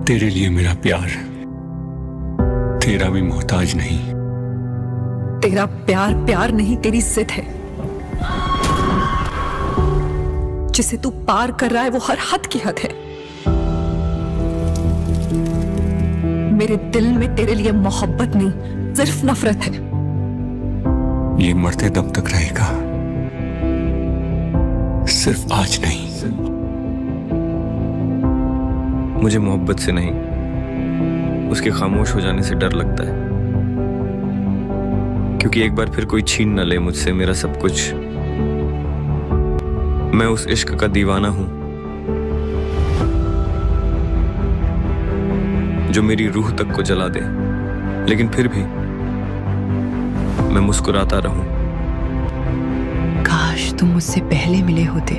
तेरे लिए मेरा प्यार तेरा भी मोहताज नहीं। तेरा प्यार प्यार नहीं, तेरी जिद है। जिसे तू पार कर रहा है वो हर हद की हद है। मेरे दिल में तेरे लिए मोहब्बत नहीं, सिर्फ नफरत है। ये मरते दम तक रहेगा, सिर्फ आज नहीं। मुझे मोहब्बत से नहीं, उसके खामोश हो जाने से डर लगता है, क्योंकि एक बार फिर कोई छीन न ले मुझसे मेरा सब कुछ। मैं उस इश्क का दीवाना हूं जो मेरी रूह तक को जला दे, लेकिन फिर भी मैं मुस्कुराता रहूं। काश तुम मुझसे पहले मिले होते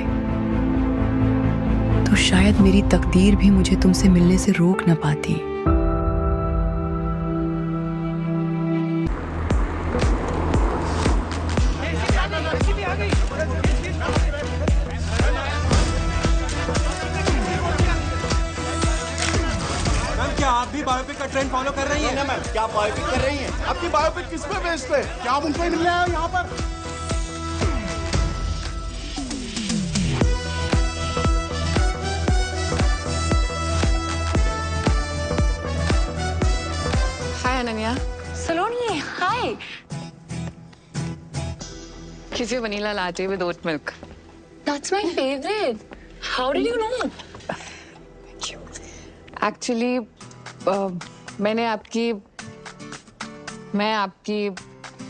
तो शायद मेरी तकदीर भी मुझे तुमसे मिलने से रोक न पाती। क्या आप भी बायोपिक का ट्रेंड फॉलो कर रही हैं? मैम, क्या बायोपिक कर रही हैं? आपकी बायोपिक किस पे बेस्ड है? क्या आप उनको ही मिलने आए हो यहाँ पर? हाय अनन्या। सलोनी, हाय। Kiss your vanilla latte with oat milk. That's my favorite. How did you know? Actually, मैं आपकी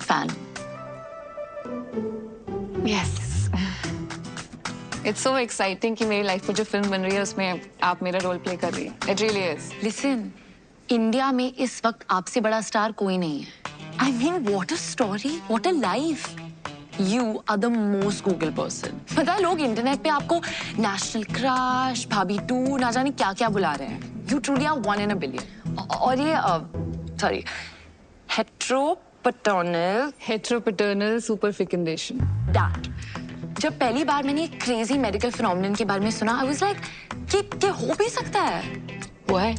Fan. Yes. It's so exciting कि मेरी लाइफ में जो फिल्म बन रही है उसमें आप मेरा रोल प्ले कर रही है। It really is. Listen, India में इस वक्त आपसे बड़ा स्टार कोई नहीं है। I mean, what a story, what a life. You are the most Google person. पता है लोग इंटरनेट पे आपको नेशनल क्रश, भाभी 2, ना जाने क्या-क्या बुला रहे हैं। You truly are 1 in a billion. और ये sorry, Heteropaternal superfecundation. that. जब पहली बार मैंने एक क्रेजी मेडिकल फिनोमिनन के बारे में सुना, I was like, कि हो भी सकता है। वो है।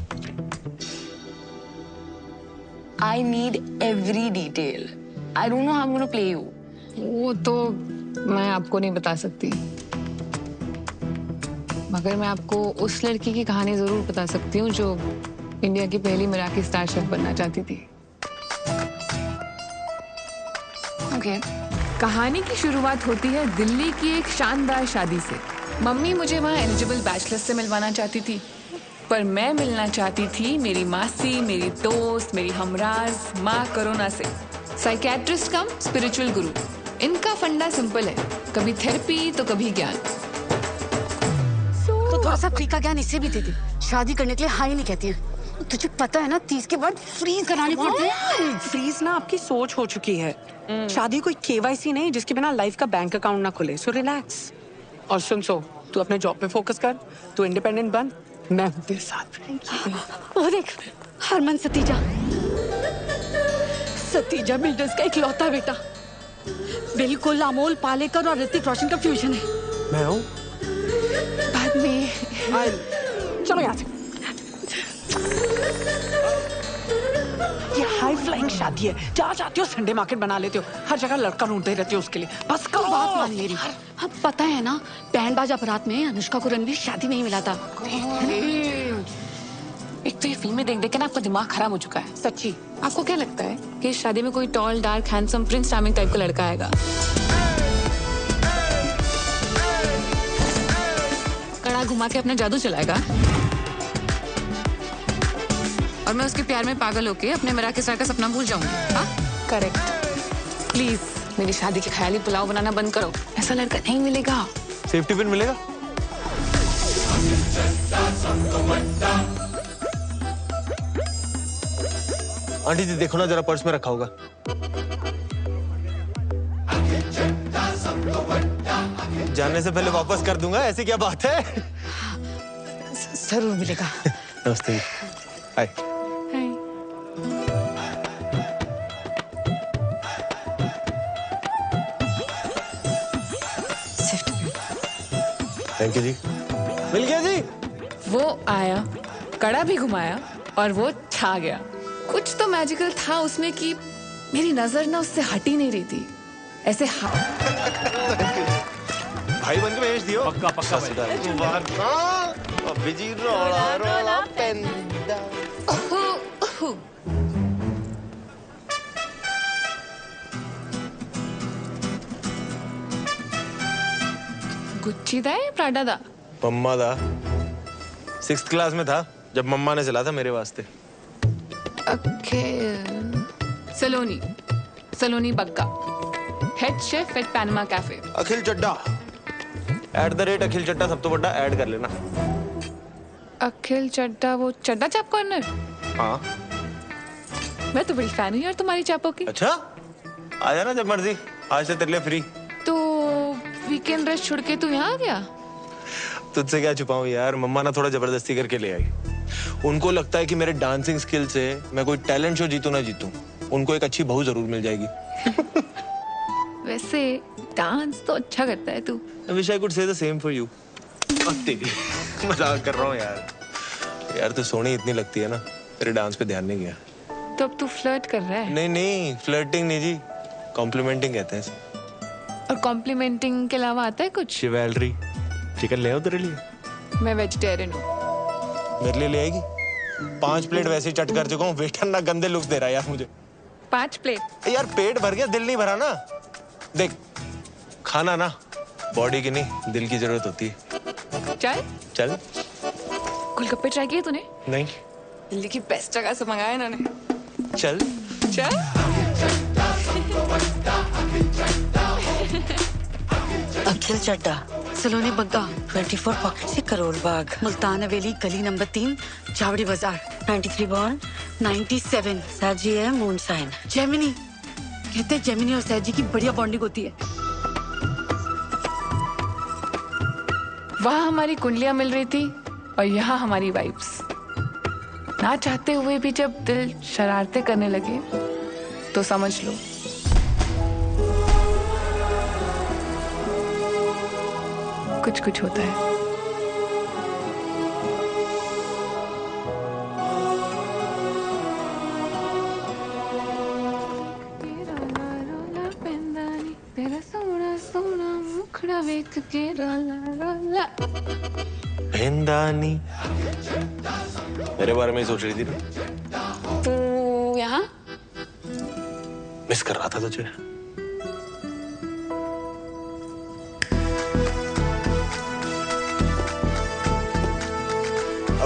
I need every detail. I don't know how I'm gonna play you. वो तो मैं आपको नहीं बता सकती, मगर मैं आपको उस लड़की की कहानी जरूर बता सकती हूँ जो इंडिया की पहली मराठी स्टार शेफ बनना चाहती थी। Okay. कहानी की शुरुआत होती है दिल्ली की एक शानदार शादी से। मम्मी मुझे वहाँ एलिजिबल बैचलर्स से मिलवाना चाहती थी, पर मैं मिलना चाहती थी मेरी मासी, मेरी दोस्त, मेरी हमराज माँ करोना से। साइकेट्रिस्ट कम स्पिरिचुअल गुरु। इनका फंडा सिंपल है, कभी थेरेपी तो कभी ज्ञान। तो थोड़ा सा फ्री का ज्ञान इससे भी दे दे। शादी करने के लिए हाई नहीं कहती है। तुझे पता है ना 30 के बाद फ्रीज कराने पड़ते हैं। फ्रीज ना आपकी सोच हो चुकी है। शादी कोई केवाईसी नहीं जिसके बिना लाइफ का बैंक अकाउंट ना खुले। So relax. और सुन, तू अपने जॉब पे फोकस कर, तू इंडिपेंडेंट बन, मैं हूँ तेरे साथ। वो देख, हरमन सतीजा बिल्डर्स का इकलौता बेटा। बिल्कुल अमोल पालेकर और ऋतिक रोशन का फ्यूजन है। मैं हूँ। बाद में चलो यहाँ से। ये हाई फ्लाइंग शादी है, जहाँ चाहती हो संडे मार्केट बना लेते हो। हर जगह लड़का ढूंढते रहते हो उसके लिए। बस करो, बात मान मेरी। अब पता है ना, बैंड बाजा बारात में अनुष्का को रणवीर शादी में ही मिला था। एक तो ये फिल्में देख देख के ना आपका दिमाग खराब हो चुका है। सच्ची। आपको क्या लगता है कि इस शादी में कोई tall, dark, handsome, prince charming type का लड़का आएगा? कड़ा घुमा के अपना जादू चलाएगा और मैं उसके प्यार में पागल होके अपने मराठी स्टार का सपना भूल जाऊंगी। हाँ, करेक्ट। प्लीज मेरी शादी के ख्याली पुलाव बनाना बंद करो। ऐसा लड़का नहीं मिलेगा। सेफ्टी पिन मिलेगा? आंटी जी देखो ना, जरा पर्स में रखा होगा। जाने से पहले वापस कर दूंगा, ऐसी क्या बात है? जरूर मिलेगा। नमस्ते। हाय। सिफ्ट। थैंक यू जी। मिल गया जी। वो आया कड़ा भी घुमाया और वो छा गया। कुछ तो मैजिकल था उसमें कि मेरी नजर ना उससे हट ही नहीं रही थी। ऐसे भाई बन के भेज दियो। पक्का पक्का अभी जी रोला रोला पेंदा। गुच्ची दा या प्राडा दा? मम्मा दा 6th क्लास में था जब मम्मा ने चला था मेरे वास्ते। Saloni Saloni Bagga, head chef at Panama cafe. Akhil Chadda @Akhil Chadda सब तो बड़ा ऐड कर लेना। अखिल चड्डा, वो चड्डा चाप कॉर्नर? हाँ मैं तो बड़ी फैन हूँ यार तुम्हारी चापों की। अच्छा आ जाना जब मर्जी, आज से तेरे लिए फ्री। तो वीकेंड रेस्ट छोड़ के तू यहाँ आ गया? तुझसे क्या छुपाऊं यार, मम्मा ना थोड़ा जबरदस्ती करके ले आई। उनको लगता है कि मेरे डांसिंग स्किल से मैं कोई टैलेंट शो जीतूं ना जीतूं, उनको एक अच्छी बहू जरूर मिल जाएगी। वैसे डांस तो अच्छा करता है तू। I wish I could say the same for you। तेरी मजाक कर रहा हूँ यार। यार तू सोनी इतनी लगती है ना, तेरे डांस पे ध्यान नहीं गया। तो अब तू फ्लर्ट कर रहा है? नहीं नहीं, फ्लर्टिंग नहीं जी, कॉम्प्लीमेंटिंग कहते हैं इसे। और कॉम्प्लीमेंटिंग के अलावा आता है कुछ? शिवैलरी। चिकन ले आओ तेरे लिए? मैं वेजिटेरियन हूँ। मेरे लिए ले आएगी? 5 प्लेट वैसे ही चट कर चुका हूँ, वेटर ना गंदे लुक्स दे रहा है यार मुझे। 5 प्लेट? यार पेट भर गया, दिल नहीं भरा ना। देख खाना ना बॉडी की नहीं दिल की जरूरत होती है। चाय? चल। गोलगप्पे ट्राई किए तूने? नहीं। दिल्ली की बेस्ट जगह से मंगाया इन्होंने। चल। चल। अखिल चड्डा, सलोनी बग्गा, 24 पॉकेट से करोल बाग, मुल्तान हवेली, गली नंबर 3, चावड़ी बाजार, 93 बॉर्न, 97, सैजी है मून साइन। जेमिनी, कहते हैं जेमिनी और सैजी की बढ़िया बॉन्डिंग होती है। वहाँ हमारी कुंडलियां मिल रही थी और यहाँ हमारी वाइब्स। ना चाहते हुए भी जब दिल शरारतें करने लगे तो समझ लो कुछ कुछ होता है। तेरा सोना सोना मुखड़ा वेख के रोला रोला। पेंदानी मेरे बारे में ही सोच रही थी ना? तू यहाँ? मिस कर रहा था तुझे।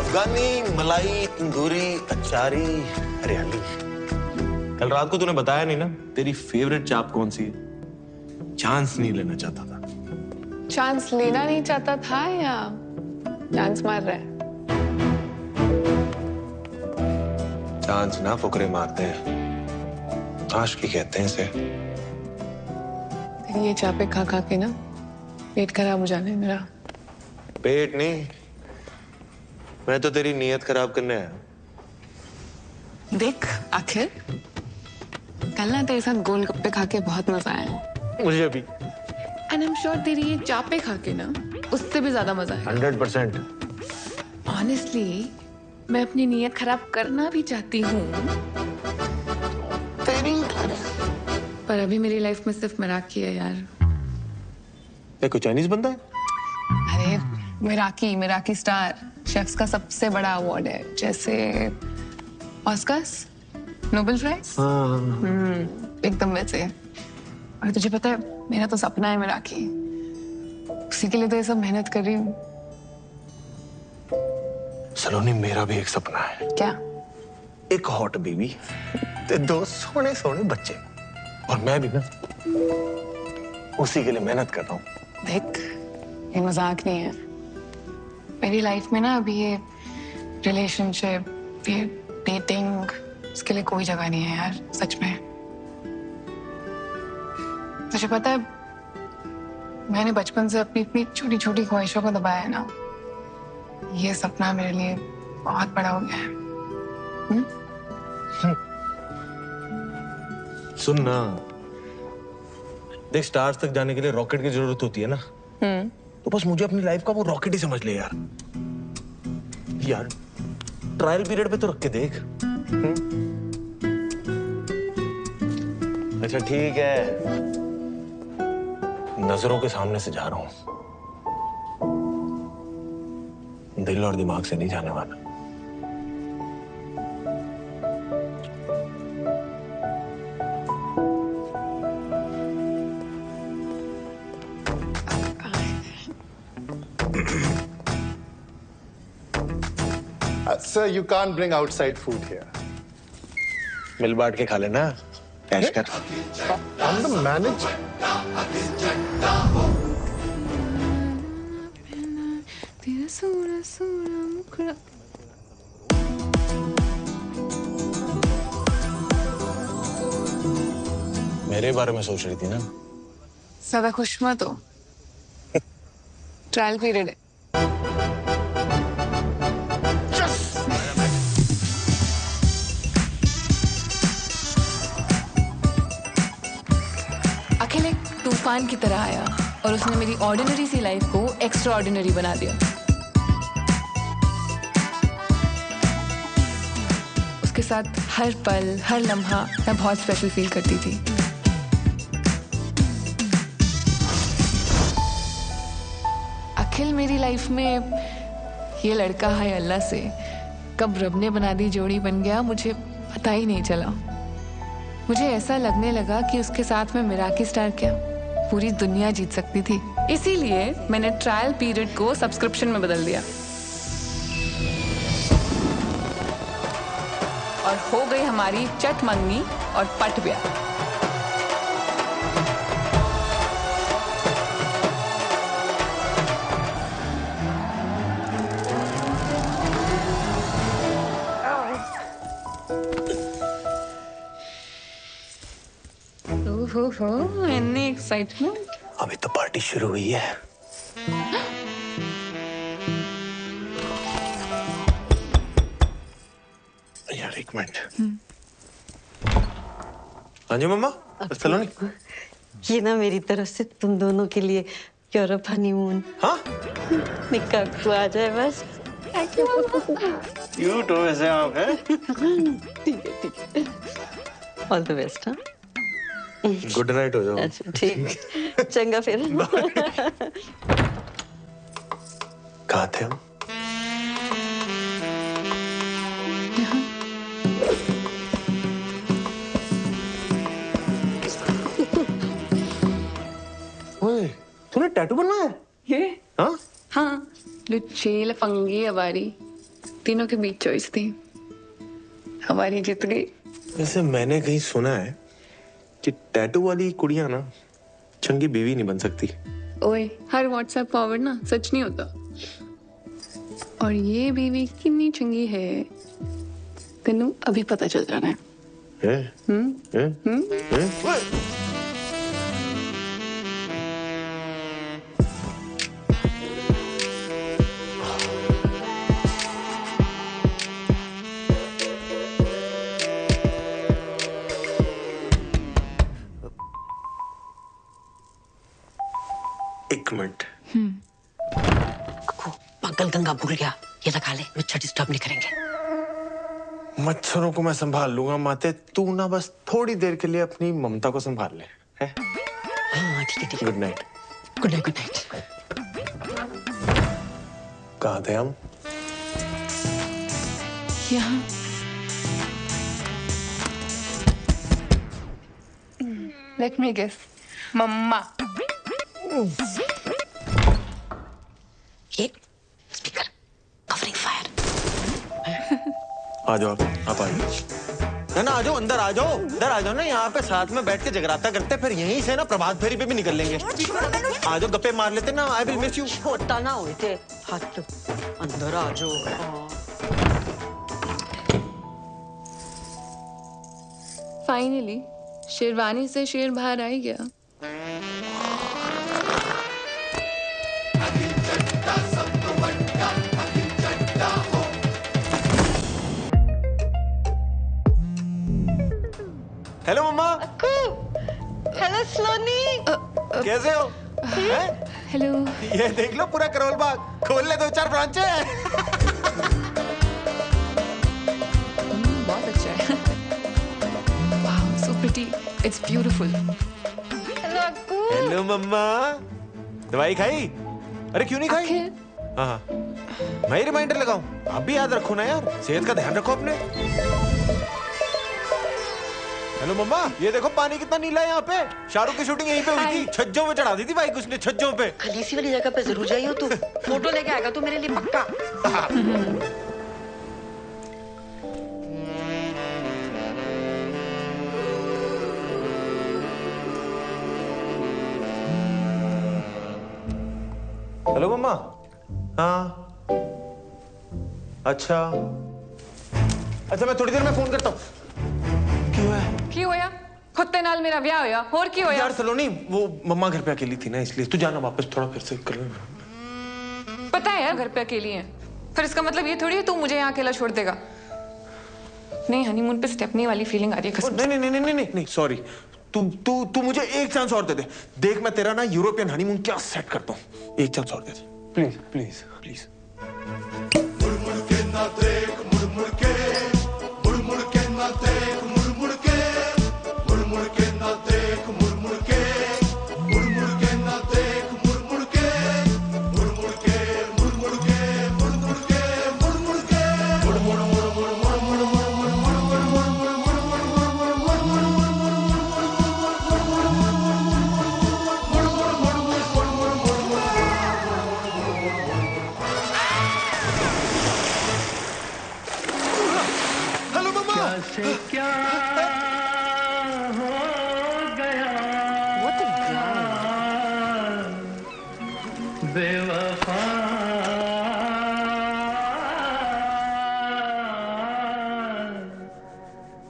अफगानी मलाई तंदूरी अचारी हरियाली। कल रात को तूने बताया नहीं ना तेरी फेवरेट चाप कौन सी है? चांस नहीं लेना चाहता था। चांस लेना नहीं चाहता था या चांस मार रहा है? चांस ना फुकरे मारते हैं, आशिकी कहते हैं इसे। ये चापे खा खा के ना पेट खराब हो जाने मेरा। पेट नहीं, मैं तो तेरी नीयत खराब करने आया। देख आखिर कल ना तेरे साथ गोलगप्पे खा के बहुत मजा आया। मुझे भी। एंड आई एम श्योर तेरी ये चापे खा के ना उससे भी ज्यादा मजा आया। 100%। ऑनेस्टली मैं अपनी नीयत खराब करना भी चाहती हूँ, पर अभी मेरी लाइफ में सिर्फ मिराकी है यार। ये कोई चाइनीज बंदा है? अरे मिराकी स्टार, शेफ्स का सबसे बड़ा अवार्ड है, जैसे ऑस्कर्स, नोबेल प्राइज। एकदम वैसे। और तुझे पता है मेरा तो सपना है मिराकी, उसी के लिए तो ये सब मेहनत कर रही हूँ। सलोनी मेरा भी एक सपना है। क्या? एक हॉट बेबी ते 2 सोने सोने बच्चे, और मैं भी ना उसी के लिए मेहनत कर रहा हूँ। देख ये मजाक नहीं है, मेरी लाइफ में ना अभी ये रिलेशनशिप, ये डेटिंग, इसके लिए कोई जगह नहीं है यार, सच में। तुझे पता है मैंने बचपन से अपनी इतनी छोटी छोटी ख्वाहिशों को दबाया है ना, ये सपना मेरे लिए बहुत बड़ा हो गया है। सुन ना, देख स्टार्स तक जाने के लिए रॉकेट की जरूरत होती है ना, तो बस मुझे अपनी लाइफ का वो रॉकेट ही समझ ले यार। ट्रायल पीरियड पे तो रख के देख। अच्छा ठीक है, नजरों के सामने से जा रहा हूं, दिल और दिमाग से नहीं जाने वाला। Sir, you can't bring outside food here. मिल बांट के खा लेना, कैश कर। I'm the manager. तेरा सोना सोना मुखड़ा। मेरे बारे में सोच रही थी ना? ज्यादा खुश मत हो, ट्रायल पीरियड है। अखिल एक तूफान की तरह आया और उसने मेरी ऑर्डिनरी सी लाइफ को एक्स्ट्रा ऑर्डिनरी बना दिया। उसके साथ हर पल हर लम्हा मैं बहुत स्पेशल फील करती थी। अखिल मेरी लाइफ में ये लड़का है अल्लाह से कब रब ने बना दी जोड़ी बन गया, मुझे पता ही नहीं चला। मुझे ऐसा लगने लगा कि उसके साथ में मिराकी स्टार क्या पूरी दुनिया जीत सकती थी। इसीलिए मैंने ट्रायल पीरियड को सब्सक्रिप्शन में बदल दिया और हो गई हमारी चट मंगनी और पट ब्याह। ओहो, इतनी एक्साइटमेंट। अभी तो पार्टी शुरू हुई है। यार एक मिनट। हाँ जी मम्मा, सलोनी। ये ना मेरी तरफ से तुम दोनों के लिए यूरोप हनीमून। हाँ? निकाह को आ जाए बस। क्यूट हो वैसे आप, हैं? ठीक है। All the best. हाँ, गुड नाइट हो जाओ। अच्छा ठीक, चंगा फिर। कहाँ थे हम? ओए, तूने टैटू बनवाया है? ये? हाँ? हाँ, लुच्ची लफंगी हमारी तीनों के बीच चॉइस थी, हमारी जीत गई। वैसे मैंने कहीं सुना है कि टैटू वाली कुड़ियां ना चंगी बीवी नहीं बन सकती। ओए, हर व्हाट्सएप फॉरवर्ड ना सच नहीं होता। और ये बीवी कितनी चंगी है तेनू अभी पता चल जाना है। एक मिनट। पागल गंगा भूल गया, ये लगा ले, मच्छर डिस्टर्ब नहीं करेंगे। मच्छरों को मैं संभाल लूंगा माते, तू ना बस थोड़ी देर के लिए अपनी ममता को संभाल ले। है? हाँ ठीक है ठीक है। Good night. Good night good night. कहाँ थे हम? यहाँ। लेट मी गेस, मम्मा। ये स्पीकर कवरिंग फायर। आ जाओ, आप आ जाओ। है ना, आ जाओ, अंदर आ जाओ, इधर आ जाओ ना, यहाँ पे साथ में बैठ के जगराता करते, फिर यहीं से ना प्रभात फेरी पे भी निकल लेंगे। आ जाओ, गप्पे मार लेते ना। I will miss you. छोटा ना हुए थे हाथ, अंदर आ जाओ। फाइनली शेरवानी से शेर बाहर आ ही गया। हेलो मम्मा। हेलो सलोनी। कैसे हो? हेलो। ये देख लो पूरा करोल बाग, खोल ले 2-4 ब्रांचें। It's beautiful. हेलो मम्मा, दवाई खाई? अरे क्यों नहीं खाई? अखिल, हाँ हाँ, मैं ही रिमाइंडर लगाऊं? आप भी याद रखो ना यार, सेहत का ध्यान रखो अपने। हेलो मम्मा, ये देखो पानी कितना नीला है यहाँ पे। शाहरुख की शूटिंग यहीं पे हुई थी, छज्जों में चढ़ा दी थी बाइक उसने, छज्जों पे। खलीसी वाली जगह पे जरूर जाइयो तू, फोटो लेके आएगा तू मेरे लिए पक्का। हेलो मम्मा। हाँ अच्छा अच्छा, मैं थोड़ी देर में फोन करता हूँ। क्यों है? की होया? खुत्ते नाल मेरा ब्याह होया, और की होया? यार सलोनी, वो मम्मा घर पे अकेली थी ना, इसलिए तू जाना वापस थोड़ा फिर से कर लेना। पता है यार घर पे अकेली है, फिर इसका मतलब ये थोड़ी है तू मुझे यहाँ अकेला छोड़ देगा। नहीं, हनीमून पे स्टेपनी वाली फीलिंग आ रही है कसम से। नहीं नहीं नहीं नहीं नहीं, सॉरी। तू मुझे एक चांस और दे दे। देख मैं तेरा ना यूरोपियन हनीमून क्या सेट करता हूँ। एक चांस और दे दे प्लीज प्लीज प्लीज। क्या हो गया बेवफा,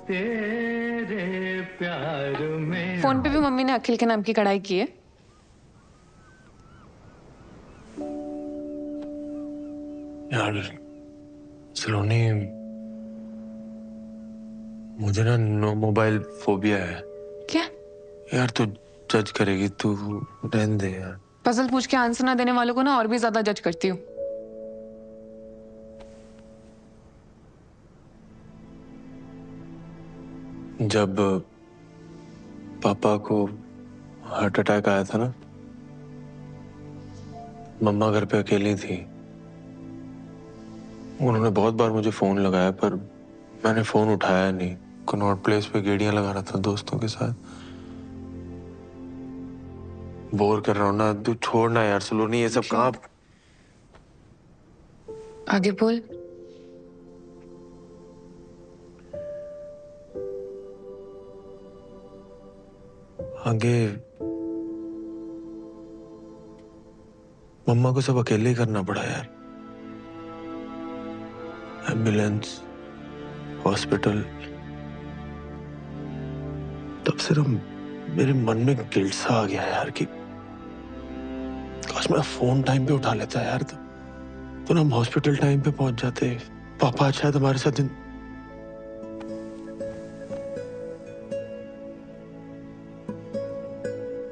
तेरे प्यार में। फोन पे भी मम्मी ने अखिल के नाम की कढ़ाई की है। यार सलोनी, मुझे ना नो मोबाइल फोबिया है। क्या? यार तू जज करेगी, तू रहने दे यार। पजल पूछ के आंसर ना देने वालों को ना और भी ज्यादा जज करती हूँ। जब पापा को हार्ट अटैक आया था ना, मम्मा घर पे अकेली थी। उन्होंने बहुत बार मुझे फोन लगाया पर मैंने फोन उठाया नहीं। कनॉट प्लेस पे गेड़ियां लगा रहा था दोस्तों के साथ। बोर कर रहा हूं ना, तू छोड़ना यार सलोनी, ये सब कहाँ। आगे बोल। आगे मम्मा को सब अकेले ही करना पड़ा यार। Ambulance, hospital. तब से ना मेरे मन में गिल्ट सा आ गया यार कि काश मेरा फोन टाइम पे उठा लेता यार, तो ना हम हॉस्पिटल टाइम पे पहुंच जाते। पापा आज शायद हमारे साथ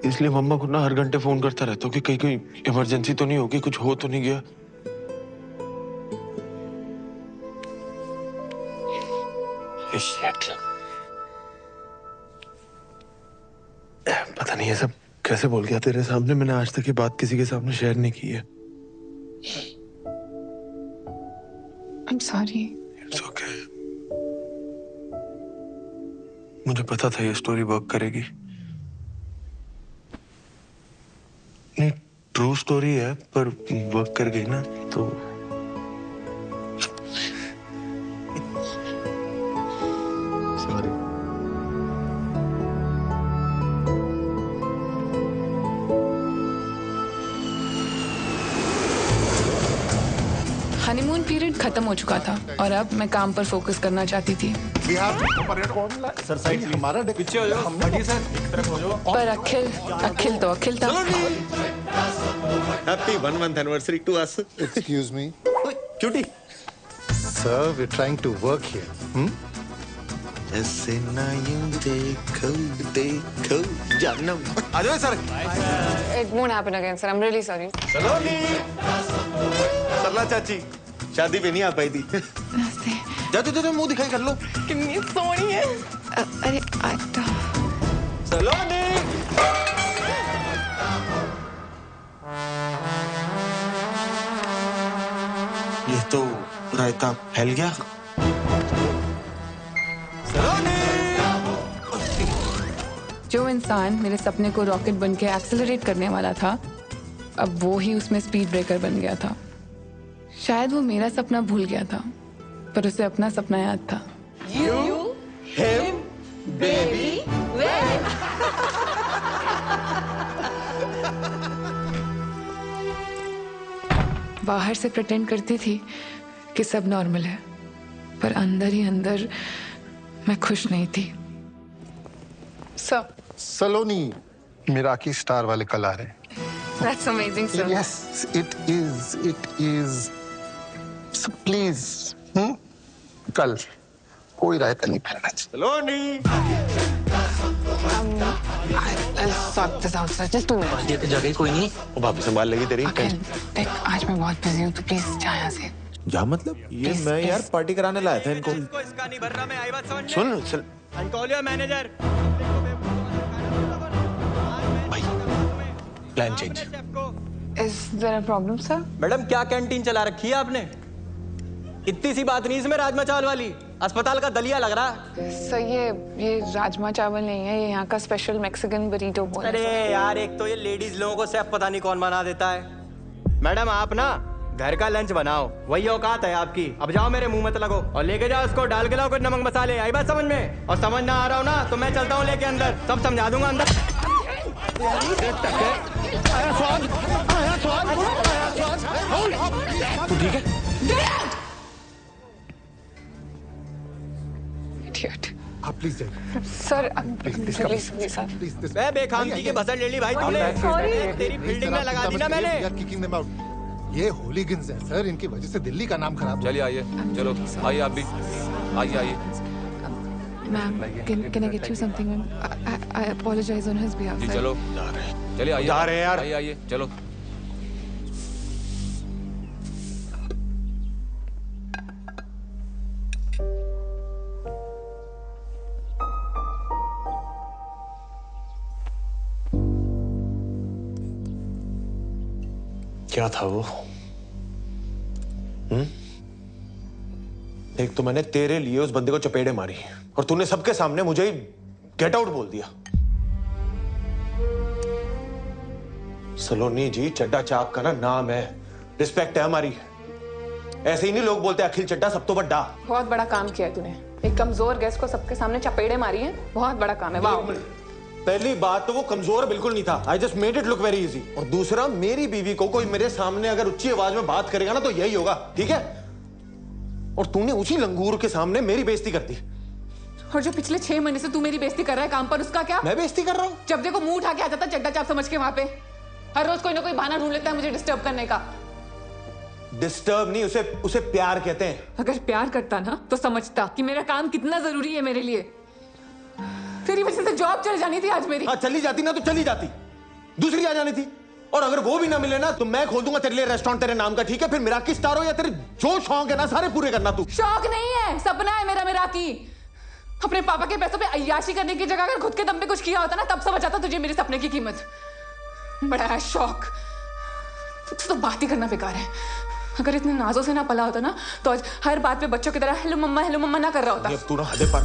इसलिए मम्मा को ना हर घंटे फोन करता रहता हूँ कि कहीं कोई इमरजेंसी तो नहीं होगी, कुछ हो तो नहीं गया। पता नहीं ये सब कैसे बोल गया तेरे सामने। मैंने आज तक ये बात किसी के सामने शेयर नहीं की है। I'm sorry. It's okay. मुझे पता था ये स्टोरी वर्क करेगी। नहीं, ट्रू स्टोरी है पर वर्क कर गई ना तो। सॉरी। हनीमून पीरियड खत्म हो चुका था और अब मैं काम पर फोकस करना चाहती थी। सर साइड हमारा पीछे हो जाओ, हटिए सर, एक तरफ हो जाओ। पर अखिल था। Happy 1 month anniversary to us. Excuse me. Cutie. Sir, we're trying to work here. ऐसे ना यूं देखो जानम। आ जाओ sir. It won't happen again, sir. I'm really sorry. सलोनी, सरला चाची शादी पे नहीं आ पाई थी। नमस्ते। जा मुंह दिखाई कर लो। कितनी सोहनी है। अरे आटा। सलोनी। ये तो रायता फैल गया। जो इंसान मेरे सपने को रॉकेट बन के एक्सेलरेट करने वाला था, अब वो ही उसमें स्पीड ब्रेकर बन गया था। शायद वो मेरा सपना भूल गया था, पर उसे अपना सपना याद था। बाहर से प्रिटेंड करती थी कि सब नॉर्मल है, पर अंदर ही अंदर मैं खुश नहीं थी। सर, सलोनी मिराकी स्टार वाले कल आ रहे हैं। That's amazing sir. Yes, it is. So please, कल कोई रायता नहीं फैलना चाहिए। सलोनी। I'll sort this out, sir. Just 2 minutes. ये तो जगह कोई नहीं, वो भाभी संभाल लेगी तेरी। देख, आज मैं बहुत बिजी हूँ, तो प्लीज जा यहाँ से। जा मतलब? ये मैं यार पार्टी कराने लाया था इनको। इसका नहीं भर रहा, मैं आई बात समझ में। सुन आई कॉल योर मैनेजर। भाई, plan change. Is there a problem, sir? Madam क्या कैंटीन चला रखी है आपने? इतनी सी बात नहीं इसमें राजमा चावल वाली, अस्पताल का दलिया लग रहा। सर, ये राजमा चावल नहीं है, ये यहाँ का स्पेशल मैक्सिकन बरीटो बोल। अरे यार, एक तो ये लेडीज लोगों को सेफ पता नहीं कौन बना देता है। मैडम आप ना घर का लंच बनाओ, वही औकात है आपकी। अब जाओ, मेरे मुंह मत लगो और लेके जाओ उसको, डाल के लाओ कुछ नमक मसाले। आई बात समझ में? और समझ ना आ रहा हो ना तो मैं चलता हूँ लेके अंदर, सब समझा दूंगा अंदर। तू ठीक है? आप प्लीज जाइए। Sir, please sir. प्लीज मैं बेखामती की बसर ले ली भाई तूने। तेरी फील्डिंग में लगा दी ना मैंने। Kicking them out. ये होलीगन्स हैं सर, इनकी वजह से दिल्ली का नाम खराब। चलिए आइए, चलो आइए आप भी आइए। Ma'am, can I get you something, ma'am? I apologize on his behalf. जी चलो, चलिए आइए। जा रहे हैं यार। आइए चलो। क्या था वो? एक तो मैंने तेरे लिए उस बंदे को चपेड़े मारी और तूने सबके सामने मुझे ही गेट आउट बोल दिया। सलोनी जी, चड्डा चाप का ना नाम है, रिस्पेक्ट है हमारी। ऐसे ही नहीं लोग बोलते अखिल चड्डा सब तो बड़ा। बहुत बड़ा काम किया है तूने, एक कमजोर गेस्ट को सबके सामने चपेड़े मारी है, बहुत बड़ा काम है। वाह। पहली बात तो वो कमजोर बिल्कुल नहीं था, I just made it look very easy. और दूसरा, मेरी बीवी को कोई मेरे सामने अगर ऊंची आवाज में बात करेगा ना तो यही होगा, ठीक है? और तूने उसी लंगूर के सामने मेरी बेइज्जती कर दी। और जो पिछले 6 महीने से तू मेरी बेइज्जती कर रहा है काम पर, उसका क्या? मैं बेइज्जती कर रहा हूँ? जब देखो मुंह उठा के आ जाता चड्डा चाप समझ के वहां पे। हर रोज कोई ना कोई बहाना ढूंढ लेता है मुझे डिस्टर्ब करने का। डिस्टर्ब नहीं, उसे प्यार कहते हैं। अगर प्यार करता ना तो समझता कि मेरा काम कितना जरूरी है मेरे लिए। तेरी वजह से जॉब चली जानी थी आज मेरी। हाँ, चली जाती ना तो चली जाती, दूसरी आ जानी थी। और अगर वो भी ना मिले ना तो मैं खोल दूंगा तेरे लिए रेस्टोरेंट तेरे नाम का, ठीक है? फिर मिराकी स्टार हो या तेरे जो शौक है ना सारे पूरे करना तू। शौक नहीं है, सपना है मेरा मिराकी। अपने पापा के पैसों पे अय्याशी करने की जगह अगर खुद के दम पे कुछ किया होता ना तब समझ आता तुझे मेरे सपने की कीमत। बड़ा है शौक, तो बात ही करना बेकार है। अगर इतने नाजों से ना पला होता ना तो आज हर बात पे बच्चों की तरह हेलो मम्मा ना कर रहा होता। अब तू ना हदे पर।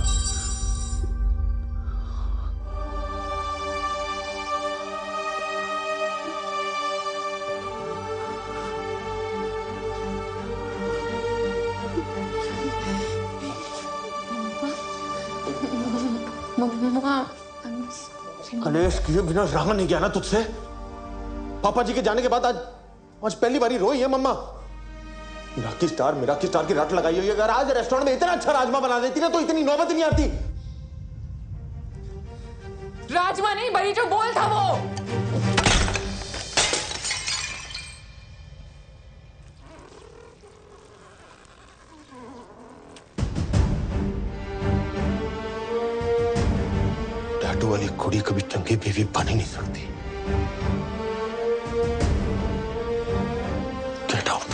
कलेश किए बिना रहा नहीं गया ना तुझसे। पापा जी के जाने के बाद आज पहली बारी रोई है मम्मा। मिराकी स्टार की रट लगाई हुई है। अगर आज रेस्टोरेंट में इतना अच्छा राजमा बना देती ना तो इतनी नौबत ही नहीं आती। राजमा नहीं, बड़ी जो बोल था वो। टैटू वाली कुड़ी कभी चंगी बीवी बन ही नहीं सकती। Get out.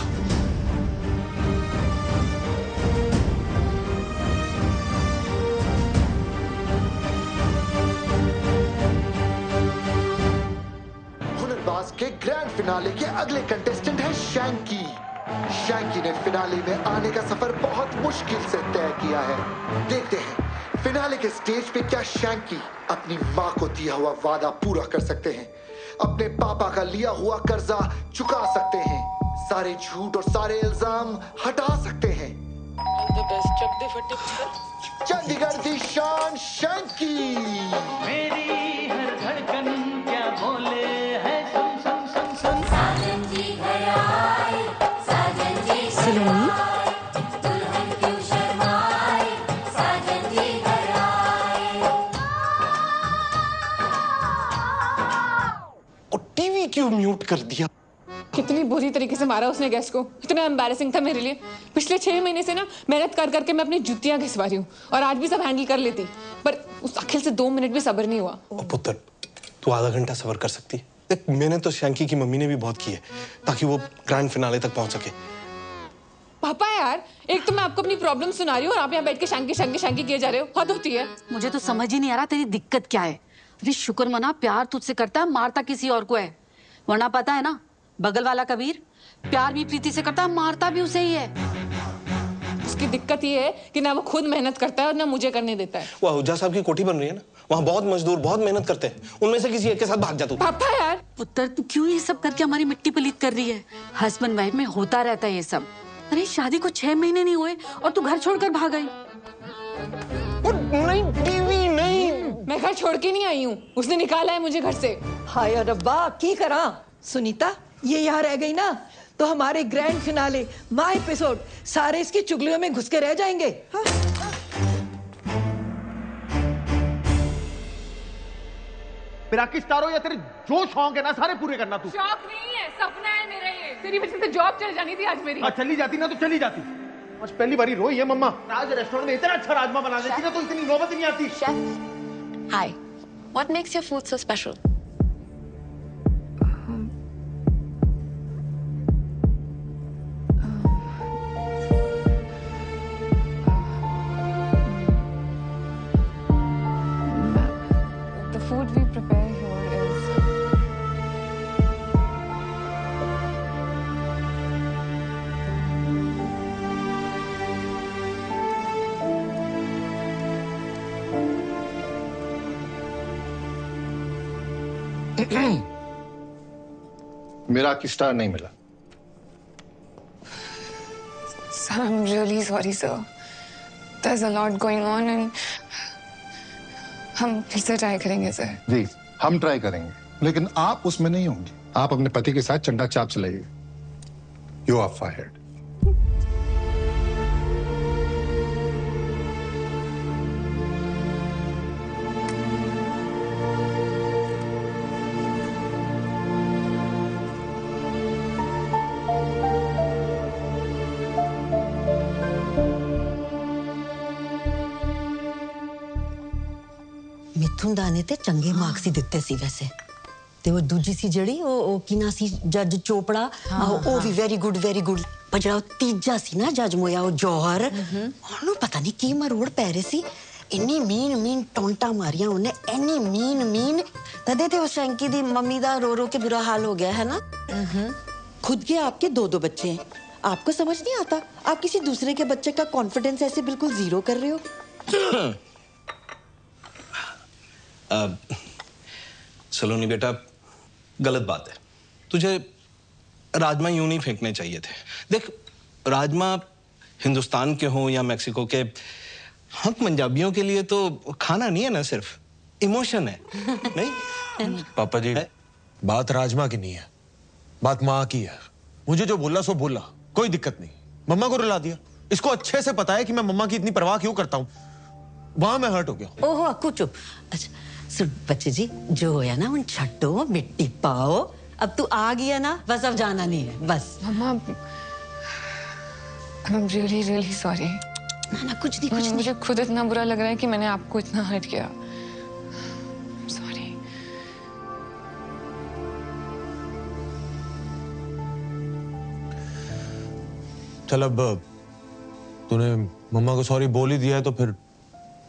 फिनाले के अगले कंटेस्टेंट है शैंकी। शैंकी ने फिनाले में आने का सफर बहुत मुश्किल से तय किया है। देखते हैं फिनाले के स्टेज पे क्या शैंकी अपनी माँ को दिया हुआ वादा पूरा कर सकते हैं, अपने पापा का लिया हुआ कर्जा चुका सकते हैं, सारे झूठ और सारे इल्जाम हटा सकते हैं। चंडीगढ़ की शान शैंकी। मेरी हर धड़कन क्या बोले है, सुन सुन सुन सुन। साजन जी घर आए, साजन जी सलोनी दुल्हन क्यों शर्माए, साजन जी घर आए। और टीवी क्यों म्यूट कर दिया? कितनी बुरी तरीके से मारा उसने गेस्ट को, इतना एम्बैरेसिंग था मेरे लिए। पिछले 6 महीने से ना मेहनत कर करके मैं अपनी जुतियां घिसवा रही हूँ और आज भी सब हैंडल कर लेती, पर उस अखिल से 2 मिनट भी सब्र नहीं हुआ। ओ पुत्र, तू आधा घंटा सब्र कर सकती है? देख, मैंने तो शैंकी की मम्मी ने भी बहुत की है ताकि वो ग्रैंड फिनाले तक पहुंच सके। पापा यार, एक तो मैं आपको अपनी प्रॉब्लम सुना रही हूँ और आप यहाँ बैठ के शैंकी शैंकी शैंकी किए जा रहे हो, हद होती है। मुझे तो समझ ही नहीं आ रहा तेरी दिक्कत क्या है। अरे शुक्र मना, प्यार तुझसे करता है, मारता किसी और को है। वरना पता है ना, बगल वाला कबीर प्यार भी प्रीति से करता है, मारता भी उसे ही है। उसकी दिक्कत ये है कि ना वो खुद मेहनत करता है और ना मुझे करने देता है। वो हुज्जा साहब की कोठी बन रही है ना, वहाँ बहुत मजदूर बहुत मेहनत करते हैं, उनमें से किसी एक के साथ भाग जा तू। पापा यार, पुत्र तू क्यों ये सब करके हमारी मिट्टी पलीत कर रही है? हस्बैंड वाइफ में होता रहता है ये सब। अरे शादी को 6 महीने नहीं हुए और तू घर छोड़कर भाग गई। नहीं टीवी नहीं, मैं घर छोड़ के नहीं आई हूँ, उसने निकाला है मुझे घर से। हाय रब्बा, की करा सुनीता, ये यहाँ रह गई ना तो हमारे ग्रैंड फिनाले माय एपिसोड सारे इसकी चुगलियों में घुस के रह जाएंगे। हाँ? मेरा किस तारो या तेरे जो शौक है ना सारे पूरे करना तू। शौक नहीं है, सपना है मेरा ये। तेरी वजह से जॉब चल जानी थी आज मेरी। चली जाती ना तो चली जाती। आज पहली बारी रोई है मम्मा। आज रेस्टोरेंट में इतना अच्छा राजमा बना देती ना तो इतनी नौबत नहीं आती। Hi. What makes your food so special? The food we prepare here is मेरा की स्टार नहीं मिला। Sir, I'm really sorry, sir. There's a lot going on and हम फिर से ट्राई करेंगे सर। जी हम ट्राई करेंगे, लेकिन आप उसमें नहीं होंगे। आप अपने पति के साथ चंडा चाप चलाइए। You are fired. मिथुन दाने ते चंगे मार्क्स ही दिते सी वैसे ते वो दूजी सी जड़ी ओ किना सी जज चोपड़ा ओ भी वेरी गुड पर जड़ा तीजा सी ना जज मोया ओ जौहर ओनु पता नहीं की मरोड़ पैरे सी इन्नी मीन टोंटा मारियां उन्हें इन्नी मीन तदे ते उस शैंकी दी मम्मी दा रो के बुरा हाल हो गया है ना। खुद के आपके 2 बच्चे हैं, आपको समझ नहीं आता आप किसी दूसरे के बच्चे का कॉन्फिडेंस ऐसे बिल्कुल जीरो कर रहे हो। सलोनी बेटा, गलत बात है। तुझे राजमा यूं नहीं फेंकने चाहिए थे। देख, राजमा हिंदुस्तान के हों या मैक्सिको के, हम पंजाबियों के लिए तो खाना नहीं है ना, सिर्फ इमोशन है। नहीं पापा जी, बात राजमा की नहीं है, बात माँ की है। मुझे जो बोला सो बोला, कोई दिक्कत नहीं। मम्मा को रुला दिया। इसको अच्छे से पता है कि मैं मम्मा की इतनी परवाह क्यों करता हूँ। वहां मैं हर्ट हो गया। ओहो अक्कू चुप। अच्छा सुन बच्चे जी, जो होया ना उन छट्टो मिट्टी पाओ। अब तू आ गया ना, बस अब जाना नहीं है बस। मम्मा, I'm really sorry। ना कुछ नहीं। मुझे खुद इतना बुरा लग रहा है कि मैंने आपको इतना हर्ट किया। सॉरी। चल अब तूने मम्मा को सॉरी बोल ही दिया है तो फिर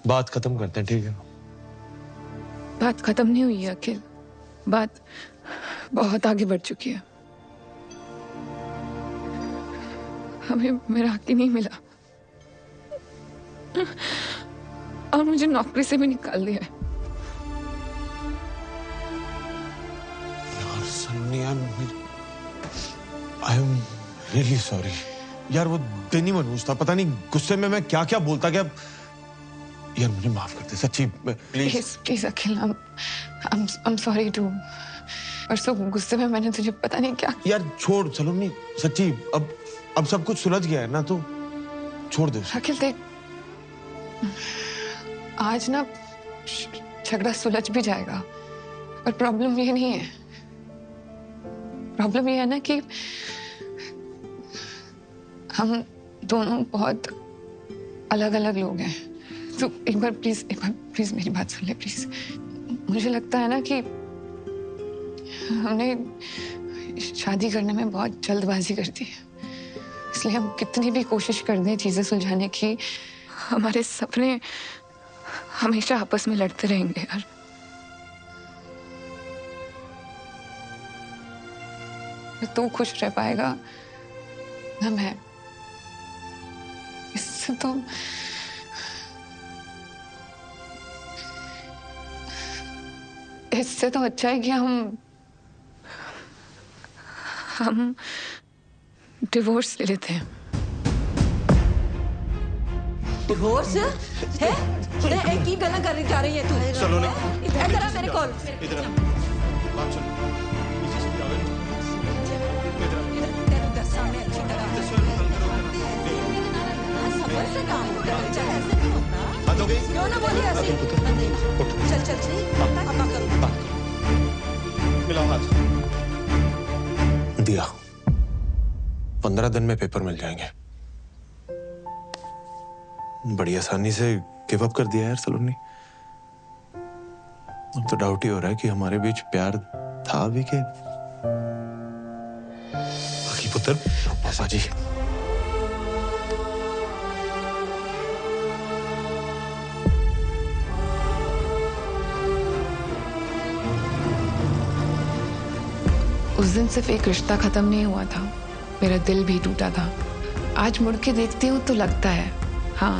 बात खत्म करते हैं, ठीक है? बात खत्म नहीं हुई है अखिल, बात बहुत आगे बढ़ चुकी है। हमें मेरा हक ही नहीं मिला और मुझे नौकरी से भी निकाल दिया है। यार Sunny, I am really sorry यार। वो दिन ही मनहूस था, पता नहीं गुस्से में मैं क्या क्या बोलता गया। यार मुझे माफ कर दे सच्ची, please please Akhil, I'm sorry too। परसों गुस्से में मैंने तुझे पता नहीं क्या। यार छोड़, चलो नहीं सच्ची, अब सब कुछ सुलझ गया है ना, तो छोड़ दे। अखिल देख, आज ना झगड़ा सुलझ भी जाएगा, पर प्रॉब्लम ये नहीं है। प्रॉब्लम ये है ना कि हम दोनों बहुत अलग अलग लोग हैं। तो एक बार प्लीज मेरी बात सुन ले प्लीज। मुझे लगता है ना कि हमने शादी करने में बहुत जल्दबाजी कर दी है, इसलिए हम कितनी भी कोशिश कर दें चीजें सुलझाने की, हमारे सपने हमेशा आपस में लड़ते रहेंगे यार। तू खुश रह पाएगा ना मैं। इससे तो अच्छा है कि हम डिवोर्स ले लेते हैं। डिवोर्स है? एक ही गला कर जा रही है तू। चलो ना, इधर आ मेरे कॉल। इधर बात सुन। सामने अच्छी तरह से काम बात हो गई? क्यों ना बोली ऐसी? चल चल मिलाओ हाथ। दिया 15 दिन में पेपर मिल जाएंगे। बड़ी आसानी से गिव अप कर दिया यार सलोनी। अब तो डाउट ही हो रहा है कि हमारे बीच प्यार था भी के बाकी पुत्र पापा जी। उस दिन सिर्फ एक रिश्ता खत्म नहीं हुआ था, मेरा दिल भी टूटा था। आज मुड़ के देखती हूँ तो लगता है हाँ,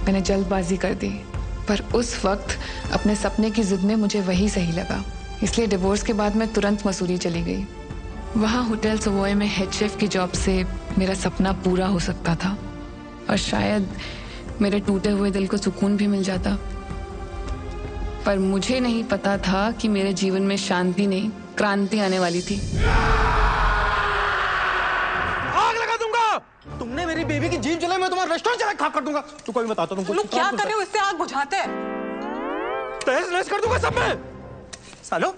मैंने जल्दबाजी कर दी, पर उस वक्त अपने सपने की जिद में मुझे वही सही लगा। इसलिए डिवोर्स के बाद मैं तुरंत मसूरी चली गई। वहाँ होटल सवॉय में हेड शेफ की जॉब से मेरा सपना पूरा हो सकता था और शायद मेरे टूटे हुए दिल को सुकून भी मिल जाता। पर मुझे नहीं पता था कि मेरे जीवन में शांति नहीं, क्रांति आने वाली थी। आग लगा दूंगा। तुमने मेरी बेबी की जीभ जलाई, मैं तुम्हारा रेस्टोरेंट चला खाक कर दूंगा। तू कोई बताता तुमको। लोग क्या कर रहे हो? इससे आग बुझाते हैं। तहस नहस कर दूंगा सब में। सालो,